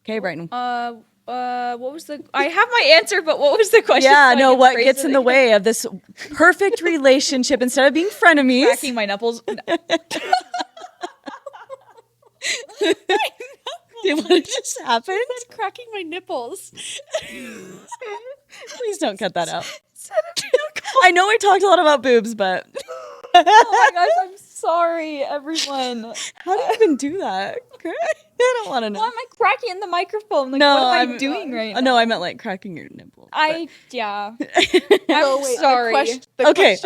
[SPEAKER 1] Okay, Brighton.
[SPEAKER 2] What was the? I have my answer, but what was the question?
[SPEAKER 1] Yeah,
[SPEAKER 2] So I
[SPEAKER 1] no,
[SPEAKER 2] can
[SPEAKER 1] what
[SPEAKER 2] phrase
[SPEAKER 1] gets
[SPEAKER 2] it
[SPEAKER 1] in the
[SPEAKER 2] again?
[SPEAKER 1] way of this perfect relationship instead of being frenemies?
[SPEAKER 2] Cracking my nipples.
[SPEAKER 1] What just happened?
[SPEAKER 3] Cracking my nipples.
[SPEAKER 1] Please don't cut that out. I know we talked a lot about boobs, but
[SPEAKER 2] Oh my gosh, I'm sorry, everyone.
[SPEAKER 1] how do you even do that? I don't want to know.
[SPEAKER 2] Why am I cracking the microphone? Like,
[SPEAKER 1] No,
[SPEAKER 2] what am I doing right now?
[SPEAKER 1] No, I meant like cracking your nipple.
[SPEAKER 2] Yeah.
[SPEAKER 1] but-
[SPEAKER 2] I'm sorry.
[SPEAKER 1] Okay.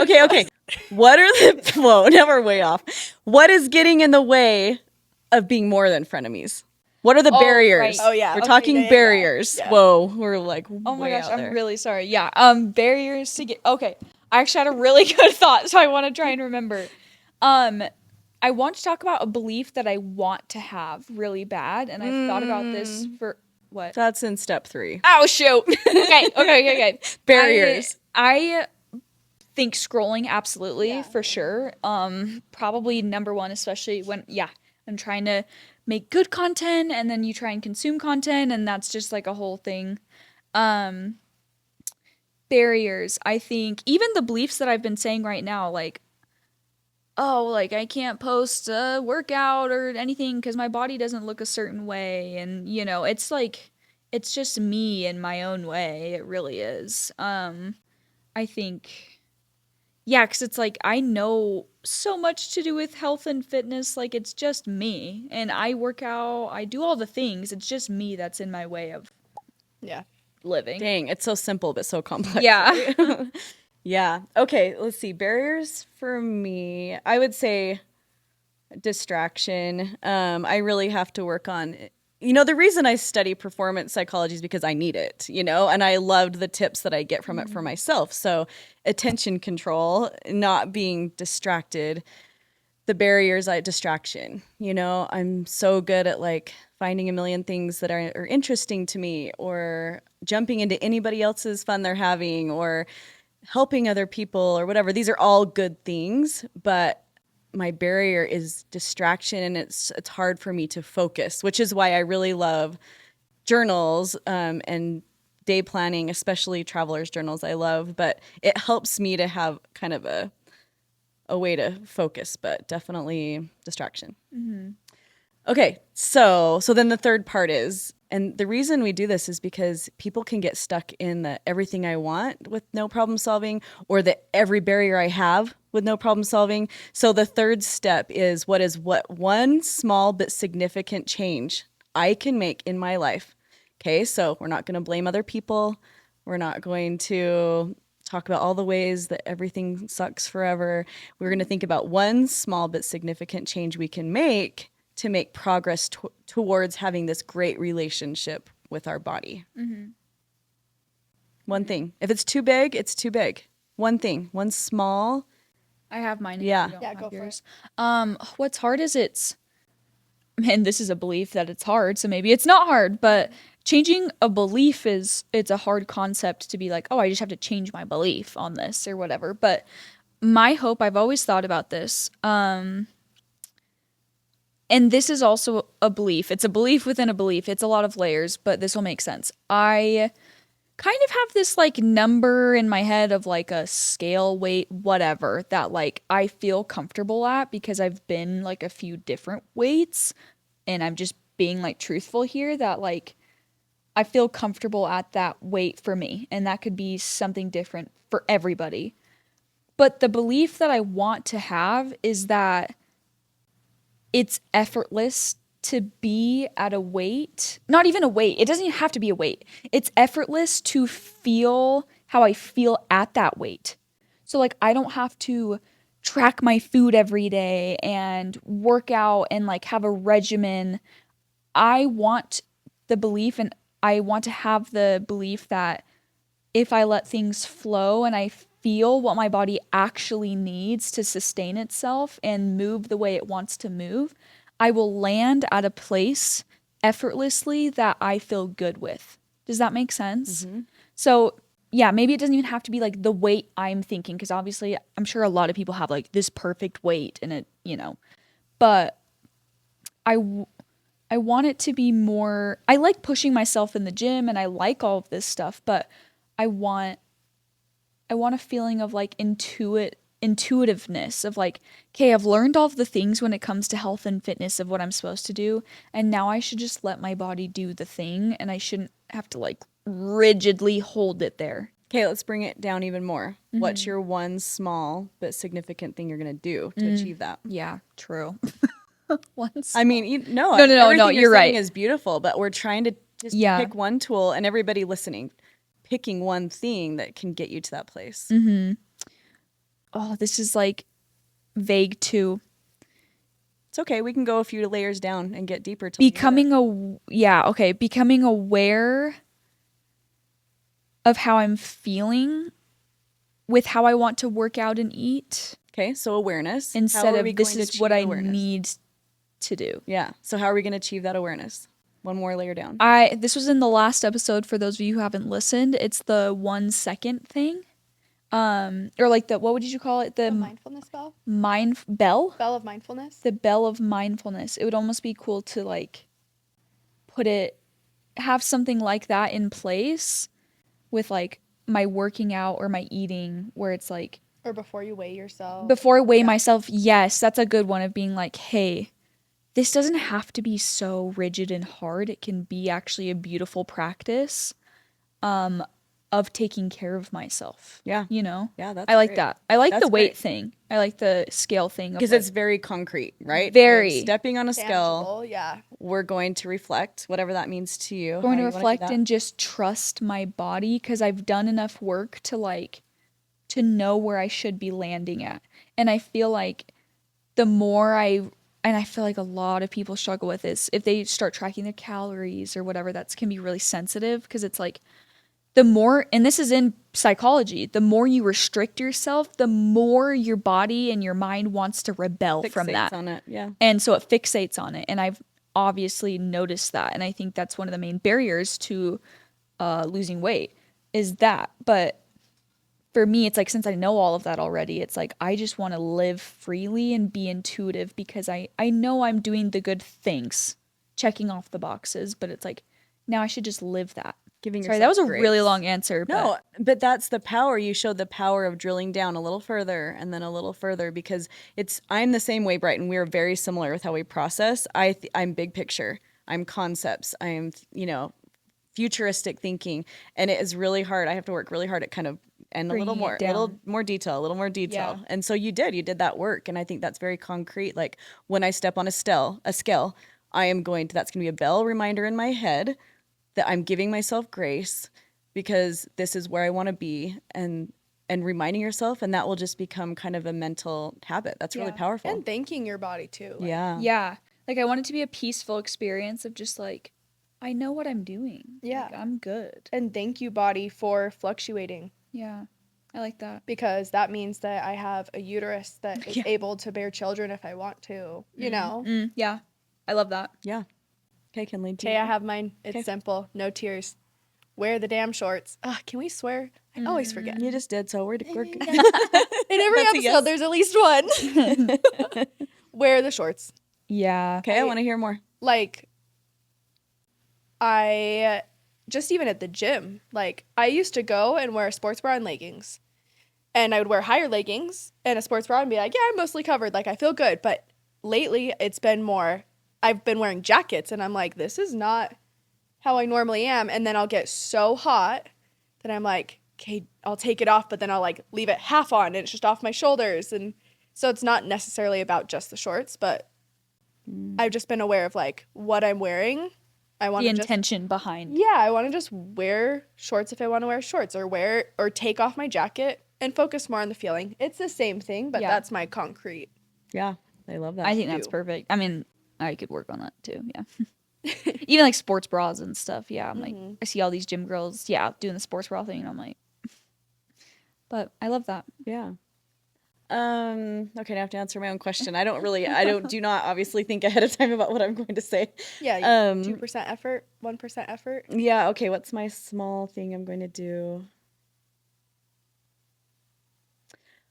[SPEAKER 1] What are the? Whoa, now we're way off. What is getting in the way of being more than frenemies? What are the barriers?
[SPEAKER 2] right.
[SPEAKER 3] Oh, yeah.
[SPEAKER 1] We're
[SPEAKER 3] Okay,
[SPEAKER 1] talking
[SPEAKER 3] yeah.
[SPEAKER 1] barriers.
[SPEAKER 3] Yeah.
[SPEAKER 1] Whoa, we're like
[SPEAKER 2] Oh my
[SPEAKER 1] way
[SPEAKER 2] gosh,
[SPEAKER 1] out there.
[SPEAKER 2] I'm really sorry. Yeah. Barriers to get. Okay, I actually had a really good thought, so I want to try and remember. I want to talk about a belief that I want to have really bad, and I've thought about this for what?
[SPEAKER 1] That's in step 3.
[SPEAKER 2] Oh shoot. Okay.
[SPEAKER 1] Barriers.
[SPEAKER 2] I think scrolling absolutely for sure. Probably number one, especially when I'm trying to make good content and then you try and consume content and that's just like a whole thing. Barriers. I think even the beliefs that I've been saying right now, like, oh, like I can't post a workout or anything because my body doesn't look a certain way, and it's like it's just me in my own way. It really is. I think, yeah, because it's like I know so much to do with health and fitness. Like it's just me, and I work out, I do all the things. It's just me that's in my way of
[SPEAKER 3] Yeah.
[SPEAKER 2] living.
[SPEAKER 1] Dang, it's so simple but so complex.
[SPEAKER 2] Yeah.
[SPEAKER 1] Yeah. Okay, let's see. Barriers for me, I would say distraction. I really have to work on the reason I study performance psychology is because I need it, and I loved the tips that I get from it for myself. So attention control, not being distracted, the barriers, distraction, I'm so good at like finding a million things that are interesting to me or jumping into anybody else's fun they're having or helping other people or whatever. These are all good things, but my barrier is distraction, and it's hard for me to focus, which is why I really love journals and day planning, especially traveler's journals I love, but it helps me to have kind of a way to focus, but definitely distraction. Okay, so then the third part is, and the reason we do this is because people can get stuck in the everything I want with no problem solving, or the every barrier I have with no problem solving. So the third step is what one small but significant change I can make in my life. Okay, so we're not going to blame other people. We're not going to talk about all the ways that everything sucks forever. We're going to think about one small but significant change we can make to make progress towards having this great relationship with our body. One thing. If it's too big, it's too big. One thing, one small.
[SPEAKER 2] I have mine.
[SPEAKER 1] Yeah.
[SPEAKER 2] If you don't
[SPEAKER 3] Yeah,
[SPEAKER 2] have
[SPEAKER 3] go for
[SPEAKER 2] yours. What's hard is and this is a belief that it's hard, so maybe it's not hard, but changing a belief it's a hard concept to be like, oh, I just have to change my belief on this or whatever. But my hope, I've always thought about this, and this is also a belief. It's a belief within a belief. It's a lot of layers, but this will make sense. I kind of have this like number in my head of like a scale weight, whatever, that like I feel comfortable at because I've been like a few different weights, and I'm just being like truthful here that like I feel comfortable at that weight for me, and that could be something different for everybody. But the belief that I want to have is that it's effortless to be at a weight, not even a weight. It doesn't even have to be a weight. It's effortless to feel how I feel at that weight. So like I don't have to track my food every day and work out and like have a regimen. I want the belief, and I want to have the belief that if I let things flow and I feel what my body actually needs to sustain itself and move the way it wants to move, I will land at a place effortlessly that I feel good with. Does that make sense? So yeah, maybe it doesn't even have to be like the weight I'm thinking, because obviously I'm sure a lot of people have like this perfect weight and it, but I want it to be more, I like pushing myself in the gym and I like all of this stuff, but I want a feeling of like intuitiveness of like, okay, I've learned all of the things when it comes to health and fitness of what I'm supposed to do, and now I should just let my body do the thing and I shouldn't have to like rigidly hold it there.
[SPEAKER 1] Okay, let's bring it down even more. What's your one small but significant thing you're going to do to achieve that?
[SPEAKER 2] Yeah, true. Once.
[SPEAKER 1] I mean,
[SPEAKER 2] No,
[SPEAKER 1] everything
[SPEAKER 2] you're
[SPEAKER 1] saying
[SPEAKER 2] right.
[SPEAKER 1] is beautiful, but we're trying to just pick one tool, and everybody listening, picking one thing that can get you to that place.
[SPEAKER 2] Oh, this is like vague too.
[SPEAKER 1] It's okay. We can go a few layers down and get deeper.
[SPEAKER 2] Becoming aware of how I'm feeling with how I want to work out and eat.
[SPEAKER 1] Okay, so awareness.
[SPEAKER 2] Instead of this is what I need to do.
[SPEAKER 1] Yeah. So how are we going to achieve that awareness? One more layer down.
[SPEAKER 2] This was in the last episode for those of you who haven't listened. It's the 1 second thing. Or like the, what would you call it?
[SPEAKER 3] The mindfulness bell?
[SPEAKER 2] Bell?
[SPEAKER 3] Bell of mindfulness?
[SPEAKER 2] The bell of mindfulness. It would almost be cool to like have something like that in place with like my working out or my eating, where it's like,
[SPEAKER 3] or before you weigh yourself.
[SPEAKER 2] Before I weigh myself, yes, that's a good one of being like, hey, this doesn't have to be so rigid and hard. It can be actually a beautiful practice of taking care of myself.
[SPEAKER 1] Yeah.
[SPEAKER 2] Yeah,
[SPEAKER 1] that's
[SPEAKER 2] I like
[SPEAKER 1] great.
[SPEAKER 2] that. I like
[SPEAKER 1] That's
[SPEAKER 2] the weight
[SPEAKER 1] great.
[SPEAKER 2] thing. I like the scale thing.
[SPEAKER 1] Because it's very concrete, right?
[SPEAKER 2] Very.
[SPEAKER 1] We're stepping on a scale.
[SPEAKER 3] Tangible, yeah.
[SPEAKER 1] We're going to reflect, whatever that means to you.
[SPEAKER 2] Going to reflect and just trust my body, because I've done enough work to know where I should be landing at. And I feel like I feel like a lot of people struggle with this. If they start tracking their calories or whatever, that can be really sensitive, because it's like the more, and this is in psychology, the more you restrict yourself, the more your body and your mind wants to rebel from that.
[SPEAKER 1] On it, yeah.
[SPEAKER 2] And so it fixates on it. And I've obviously noticed that. And I think that's one of the main barriers to losing weight is that. But for me, it's like, since I know all of that already, it's like I just want to live freely and be intuitive, because I know I'm doing the good things, checking off the boxes, but it's like now I should just live that. Sorry, that was a really long answer.
[SPEAKER 1] No, but that's the power. You showed the power of drilling down a little further and then a little further, because I'm the same way, Brighton. We are very similar with how we process. I'm big picture. I'm concepts. I'm, futuristic thinking, and it is really hard. I have to work really hard at kind of, and a little more detail.
[SPEAKER 2] Yeah.
[SPEAKER 1] And so you did that work. And I think that's very concrete. Like when I step on a scale, that's going to be a bell reminder in my head that I'm giving myself grace, because this is where I want to be, and reminding yourself, and that will just become kind of a mental habit. That's really powerful.
[SPEAKER 3] And thanking your body too.
[SPEAKER 2] Yeah. Like I want it to be a peaceful experience of just like, I know what I'm doing.
[SPEAKER 3] Yeah.
[SPEAKER 2] Like, I'm good.
[SPEAKER 3] And thank you, body, for fluctuating.
[SPEAKER 2] Yeah. I like that.
[SPEAKER 3] Because that means that I have a uterus that is able to bear children if I want to, you know?
[SPEAKER 2] Yeah. I love that.
[SPEAKER 1] Yeah. Okay, Kinley.
[SPEAKER 3] Okay, I have mine. It's simple. No tears. Wear the damn shorts. Can we swear? I always forget.
[SPEAKER 1] You just did, so we're good.
[SPEAKER 3] In every episode, there's at least one. Wear the shorts.
[SPEAKER 2] Yeah.
[SPEAKER 1] Okay, I want to hear more.
[SPEAKER 3] Like, I just even at the gym, like I used to go and wear a sports bra and leggings, and I would wear higher leggings and a sports bra and be like, yeah, I'm mostly covered. Like I feel good. But lately it's been more, I've been wearing jackets and I'm like, this is not how I normally am. And then I'll get so hot that I'm like, okay, I'll take it off, but then I'll like leave it half on and it's just off my shoulders. And so it's not necessarily about just the shorts, but I've just been aware of like what I'm wearing. I want
[SPEAKER 2] the intention behind.
[SPEAKER 3] Yeah, I want to just wear shorts if I want to wear shorts, or take off my jacket and focus more on the feeling. It's the same thing, but that's my concrete.
[SPEAKER 1] Yeah, I love that.
[SPEAKER 2] I think that's perfect. I mean, I could work on that too. Yeah. Even like sports bras and stuff. Yeah. I'm like, I see all these gym girls, doing the sports bra thing. And I'm like, but I love that.
[SPEAKER 1] Yeah. Okay, now I have to answer my own question. Do not obviously think ahead of time about what I'm going to say.
[SPEAKER 3] Yeah, 2% effort, 1% effort.
[SPEAKER 1] Yeah, okay, what's my small thing I'm going to do?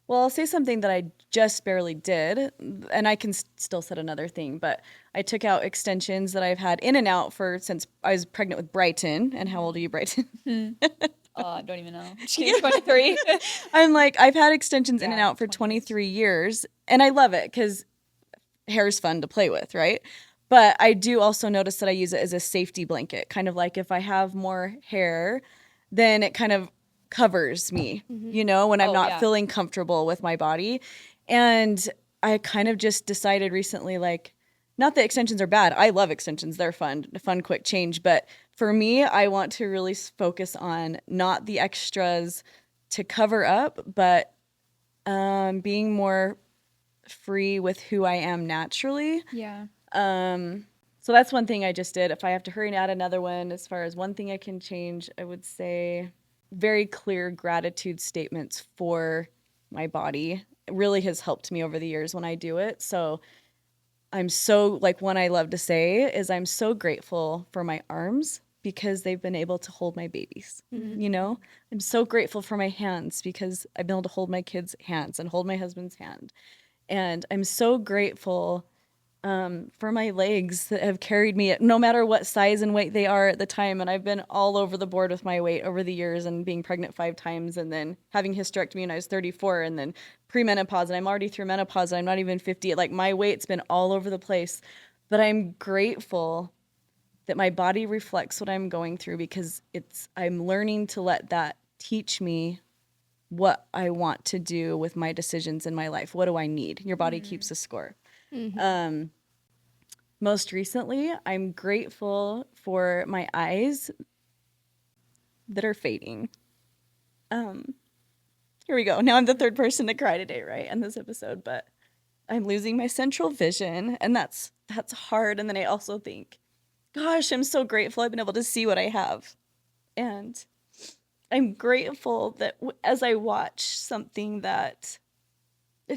[SPEAKER 1] Well, I'll say something that I just barely did, and I can still set another thing, but I took out extensions that I've had in and out since I was pregnant with Brighton. And how old are you, Brighton?
[SPEAKER 2] I don't even know. She's 23.
[SPEAKER 1] I'm like, I've had extensions in and
[SPEAKER 2] Yeah,
[SPEAKER 1] out for
[SPEAKER 2] 20 years.
[SPEAKER 1] 23 years, and I love it because hair is fun to play with, right? But I do also notice that I use it as a safety blanket, kind of like if I have more hair, then it kind of covers me, when I'm
[SPEAKER 2] Oh,
[SPEAKER 1] not
[SPEAKER 2] yeah.
[SPEAKER 1] feeling comfortable with my body. And I kind of just decided recently, like, not that extensions are bad. I love extensions. They're fun, quick change. But for me, I want to really focus on not the extras to cover up, but being more free with who I am naturally.
[SPEAKER 2] Yeah.
[SPEAKER 1] So that's one thing I just did. If I have to hurry and add another one, as far as one thing I can change, I would say very clear gratitude statements for my body. It really has helped me over the years when I do it. So one I love to say is I'm so grateful for my arms because they've been able to hold my babies. I'm so grateful for my hands because I've been able to hold my kids' hands and hold my husband's hand. And I'm so grateful for my legs that have carried me no matter what size and weight they are at the time. And I've been all over the board with my weight over the years, and being pregnant 5 times and then having hysterectomy when I was 34 and then premenopause. And I'm already through menopause and I'm not even 50. Like, my weight's been all over the place. But I'm grateful that my body reflects what I'm going through because I'm learning to let that teach me what I want to do with my decisions in my life. What do I need? Your body keeps a score. Most recently, I'm grateful for my eyes that are fading. Here we go. Now I'm the third person to cry today, right, in this episode, but I'm losing my central vision, and that's hard. And then I also think, gosh, I'm so grateful I've been able to see what I have. And I'm grateful that as I watch something that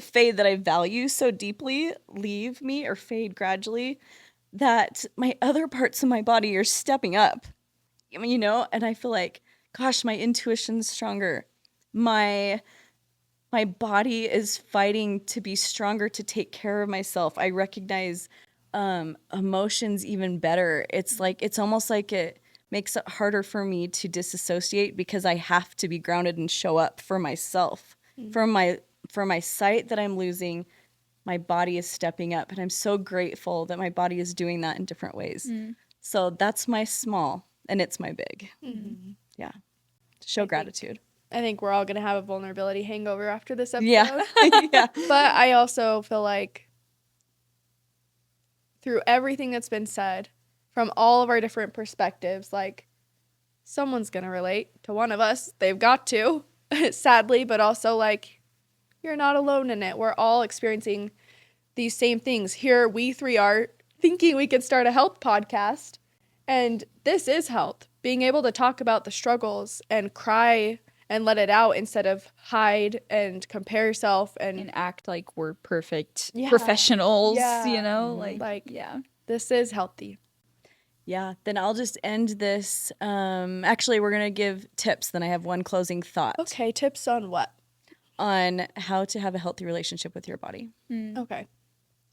[SPEAKER 1] fade that I value so deeply leave me or fade gradually, that my other parts of my body are stepping up. I mean, and I feel like, gosh, my intuition's stronger. My body is fighting to be stronger, to take care of myself. I recognize emotions even better. It's almost like it makes it harder for me to disassociate because I have to be grounded and show up for myself. For my sight that I'm losing, my body is stepping up, and I'm so grateful that my body is doing that in different ways. So that's my small, and it's my big. Yeah. Show gratitude.
[SPEAKER 3] I think we're all going to have a vulnerability hangover after this episode.
[SPEAKER 1] Yeah. Yeah.
[SPEAKER 3] But I also feel like through everything that's been said, from all of our different perspectives, like, someone's going to relate to one of us. They've got to, sadly, but also, like, you're not alone in it. We're all experiencing these same things. Here we 3 are thinking we could start a health podcast, and this is health. Being able to talk about the struggles and cry and let it out instead of hide and compare yourself and
[SPEAKER 2] act like we're perfect professionals,
[SPEAKER 3] Yeah.
[SPEAKER 2] like
[SPEAKER 3] yeah. This is healthy.
[SPEAKER 1] Yeah. Then I'll just end this. Actually, we're going to give tips. Then I have one closing thought.
[SPEAKER 3] Okay, tips on what?
[SPEAKER 1] On how to have a healthy relationship with your body.
[SPEAKER 3] Okay.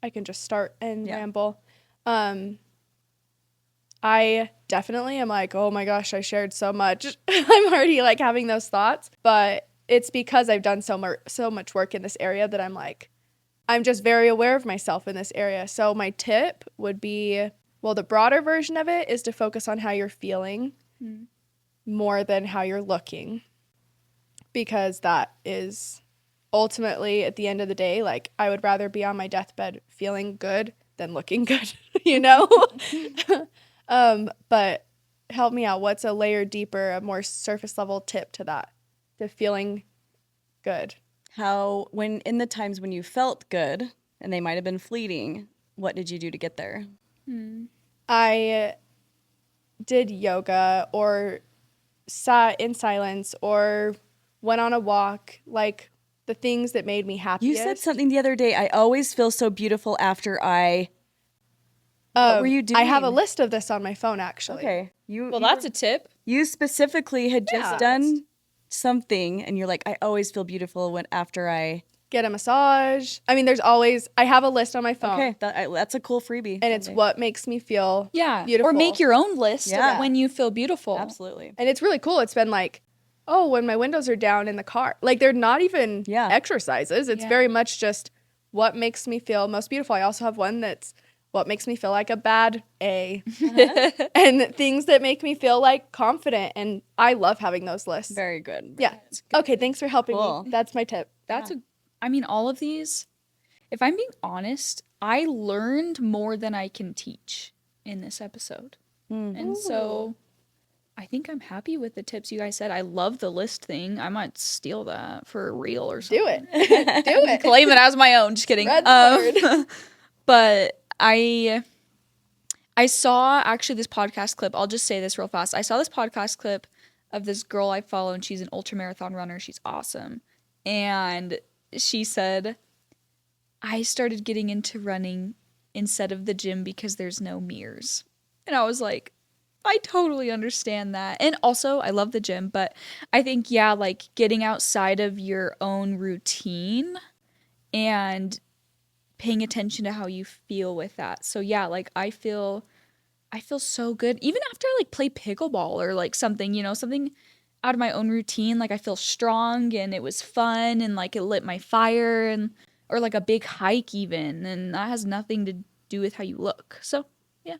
[SPEAKER 3] I can just start and ramble. I definitely am like, oh my gosh, I shared so much. I'm already like having those thoughts, but it's because I've done so much work in this area that I'm like, I'm just very aware of myself in this area. So my tip would be, well, the broader version of it is to focus on how you're feeling more than how you're looking, because that is ultimately, at the end of the day, like, I would rather be on my deathbed feeling good than looking good, But help me out. What's a layer deeper, a more surface level tip to that, to feeling good?
[SPEAKER 1] When in the times when you felt good, and they might have been fleeting, what did you do to get there?
[SPEAKER 3] I did yoga or sat in silence or went on a walk. Like, the things that made me
[SPEAKER 1] You
[SPEAKER 3] happiest.
[SPEAKER 1] said something the other day. I always feel so beautiful after what were you doing?
[SPEAKER 3] I have a list of this on my phone, actually.
[SPEAKER 1] Okay.
[SPEAKER 2] Well, that's a tip.
[SPEAKER 1] You specifically had just
[SPEAKER 3] Yeah.
[SPEAKER 1] done something and you're like, I always feel beautiful after I.
[SPEAKER 3] Get a massage. I mean, I have a list on my phone.
[SPEAKER 1] Okay, that's a cool freebie.
[SPEAKER 3] And it's what makes me feel beautiful.
[SPEAKER 2] Or make your own list
[SPEAKER 1] Yeah.
[SPEAKER 2] of when you feel beautiful.
[SPEAKER 1] Absolutely.
[SPEAKER 3] And it's really cool. It's been like, oh, when my windows are down in the car. Like, they're not even exercises. It's very much just what makes me feel most beautiful. I also have one that's what makes me feel like a bad A. And things that make me feel like confident. And I love having those lists.
[SPEAKER 1] Very good.
[SPEAKER 3] Yeah. Okay, thanks for helping
[SPEAKER 1] Cool.
[SPEAKER 3] me. That's my tip.
[SPEAKER 2] I mean, all of these, if I'm being honest, I learned more than I can teach in this episode. And so I think I'm happy with the tips you guys said. I love the list thing. I might steal that for a reel or something.
[SPEAKER 3] Do it. Do it.
[SPEAKER 2] Claim it as my own. Just kidding.
[SPEAKER 3] Spread the word.
[SPEAKER 2] But I saw actually this podcast clip. I'll just say this real fast. I saw this podcast clip of this girl I follow, and she's an ultramarathon runner. She's awesome. And she said, I started getting into running instead of the gym because there's no mirrors. And I was like, I totally understand that. And also, I love the gym, but I think, like getting outside of your own routine and paying attention to how you feel with that. So like I feel so good. Even after I like play pickleball or like something, something out of my own routine, like I feel strong and it was fun and like it lit my fire or like a big hike even, and that has nothing to do with how you look. So yeah.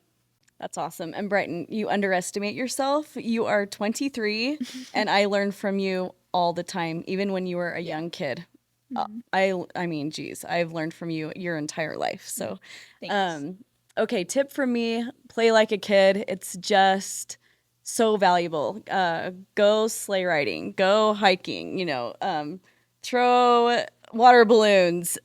[SPEAKER 1] That's awesome. And Brighton, you underestimate yourself. You are 23 and I learn from you all the time, even when you were a young kid. I mean, geez, I've learned from you your entire life. So,
[SPEAKER 2] Thanks.
[SPEAKER 1] okay, tip from me, play like a kid. It's just so valuable. Go sleigh riding, go hiking, throw water balloons,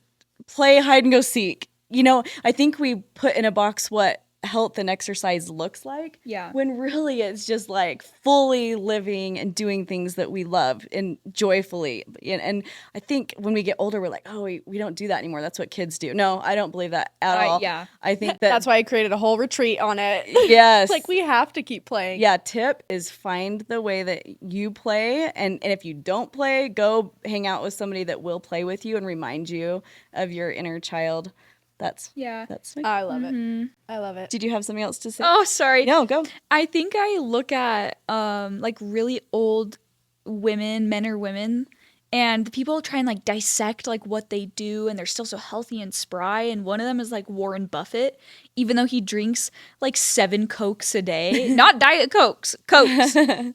[SPEAKER 1] play hide and go seek. I think we put in a box what health and exercise looks like.
[SPEAKER 2] Yeah.
[SPEAKER 1] When really it's just like fully living and doing things that we love and joyfully. And I think when we get older, we're like, oh, we don't do that anymore. That's what kids do. No, I don't believe that at all.
[SPEAKER 2] Yeah.
[SPEAKER 1] I think that
[SPEAKER 3] That's why I created a whole retreat on it.
[SPEAKER 1] yes.
[SPEAKER 3] Like, we have to keep playing.
[SPEAKER 1] Yeah, tip is find the way that you play. And if you don't play, go hang out with somebody that will play with you and remind you of your inner child. That's
[SPEAKER 3] I love it. I love it.
[SPEAKER 1] Did you have something else to say?
[SPEAKER 2] Oh, sorry.
[SPEAKER 1] No, go.
[SPEAKER 2] I think I look at like really old women, men or women, and people try and like dissect like what they do, and they're still so healthy and spry. And one of them is like Warren Buffett, even though he drinks like 7 Cokes a day, not Diet Cokes.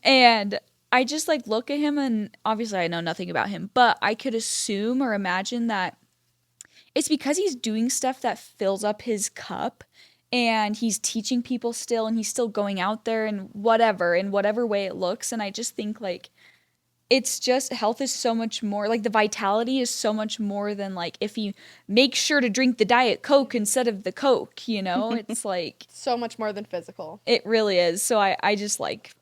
[SPEAKER 2] And I just like look at him, and obviously I know nothing about him, but I could assume or imagine that it's because he's doing stuff that fills up his cup, and he's teaching people still, and he's still going out there and whatever, in whatever way it looks. And I just think like it's just health is so much more, like the vitality is so much more than like if you make sure to drink the Diet Coke instead of the Coke, it's like
[SPEAKER 3] So much more than physical.
[SPEAKER 2] it really is. So I just like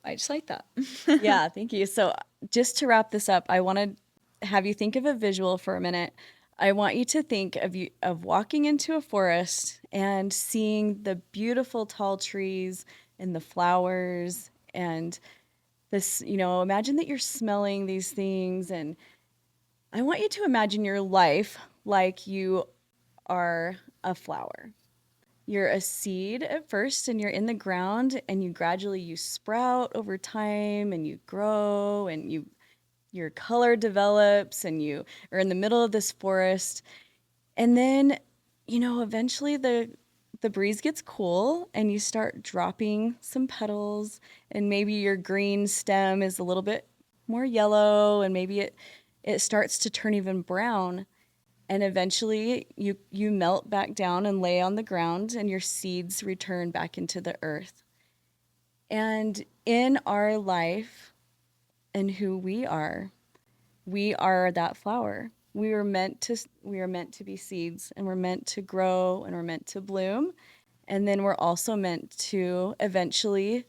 [SPEAKER 2] that.
[SPEAKER 1] Yeah, thank you. So just to wrap this up, I want to have you think of a visual for a minute. I want you to think of walking into a forest and seeing the beautiful tall trees and the flowers and this, imagine that you're smelling these things. And I want you to imagine your life like you are a flower. You're a seed at first and you're in the ground, and you gradually sprout over time and you grow and your color develops and you are in the middle of this forest. And then, eventually the breeze gets cool and you start dropping some petals, and maybe your green stem is a little bit more yellow, and maybe it starts to turn even brown. And eventually you melt back down and lay on the ground, and your seeds return back into the earth. And in our life, and who we are that flower. We are meant to be seeds, and we're meant to grow, and we're meant to bloom. And then we're also meant to eventually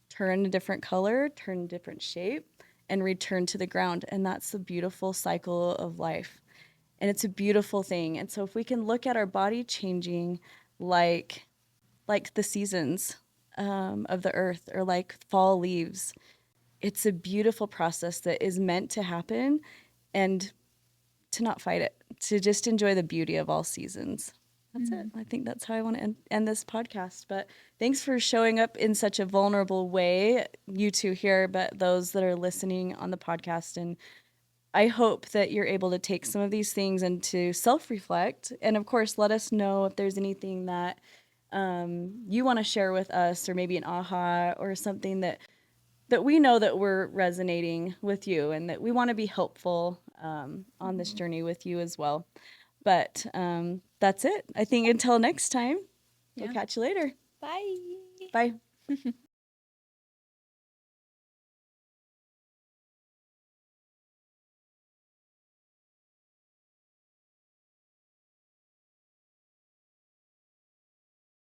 [SPEAKER 1] turn a different color, turn a different shape, and return to the ground. And that's the beautiful cycle of life. And it's a beautiful thing. And so if we can look at our body changing like the seasons of the earth, or like fall leaves, it's a beautiful process that is meant to happen, and to not fight it, to just enjoy the beauty of all seasons. That's it. I think that's how I want to end this podcast. But thanks for showing up in such a vulnerable way, you two here, but those that are listening on the podcast. And I hope that you're able to take some of these things and to self-reflect. And of course, let us know if there's anything that you want to share with us, or maybe an aha or something that we know that we're resonating with you, and that we want to be helpful on this journey with you as well. But that's it. I think until next time, we'll catch you later.
[SPEAKER 2] Bye.
[SPEAKER 1] Bye.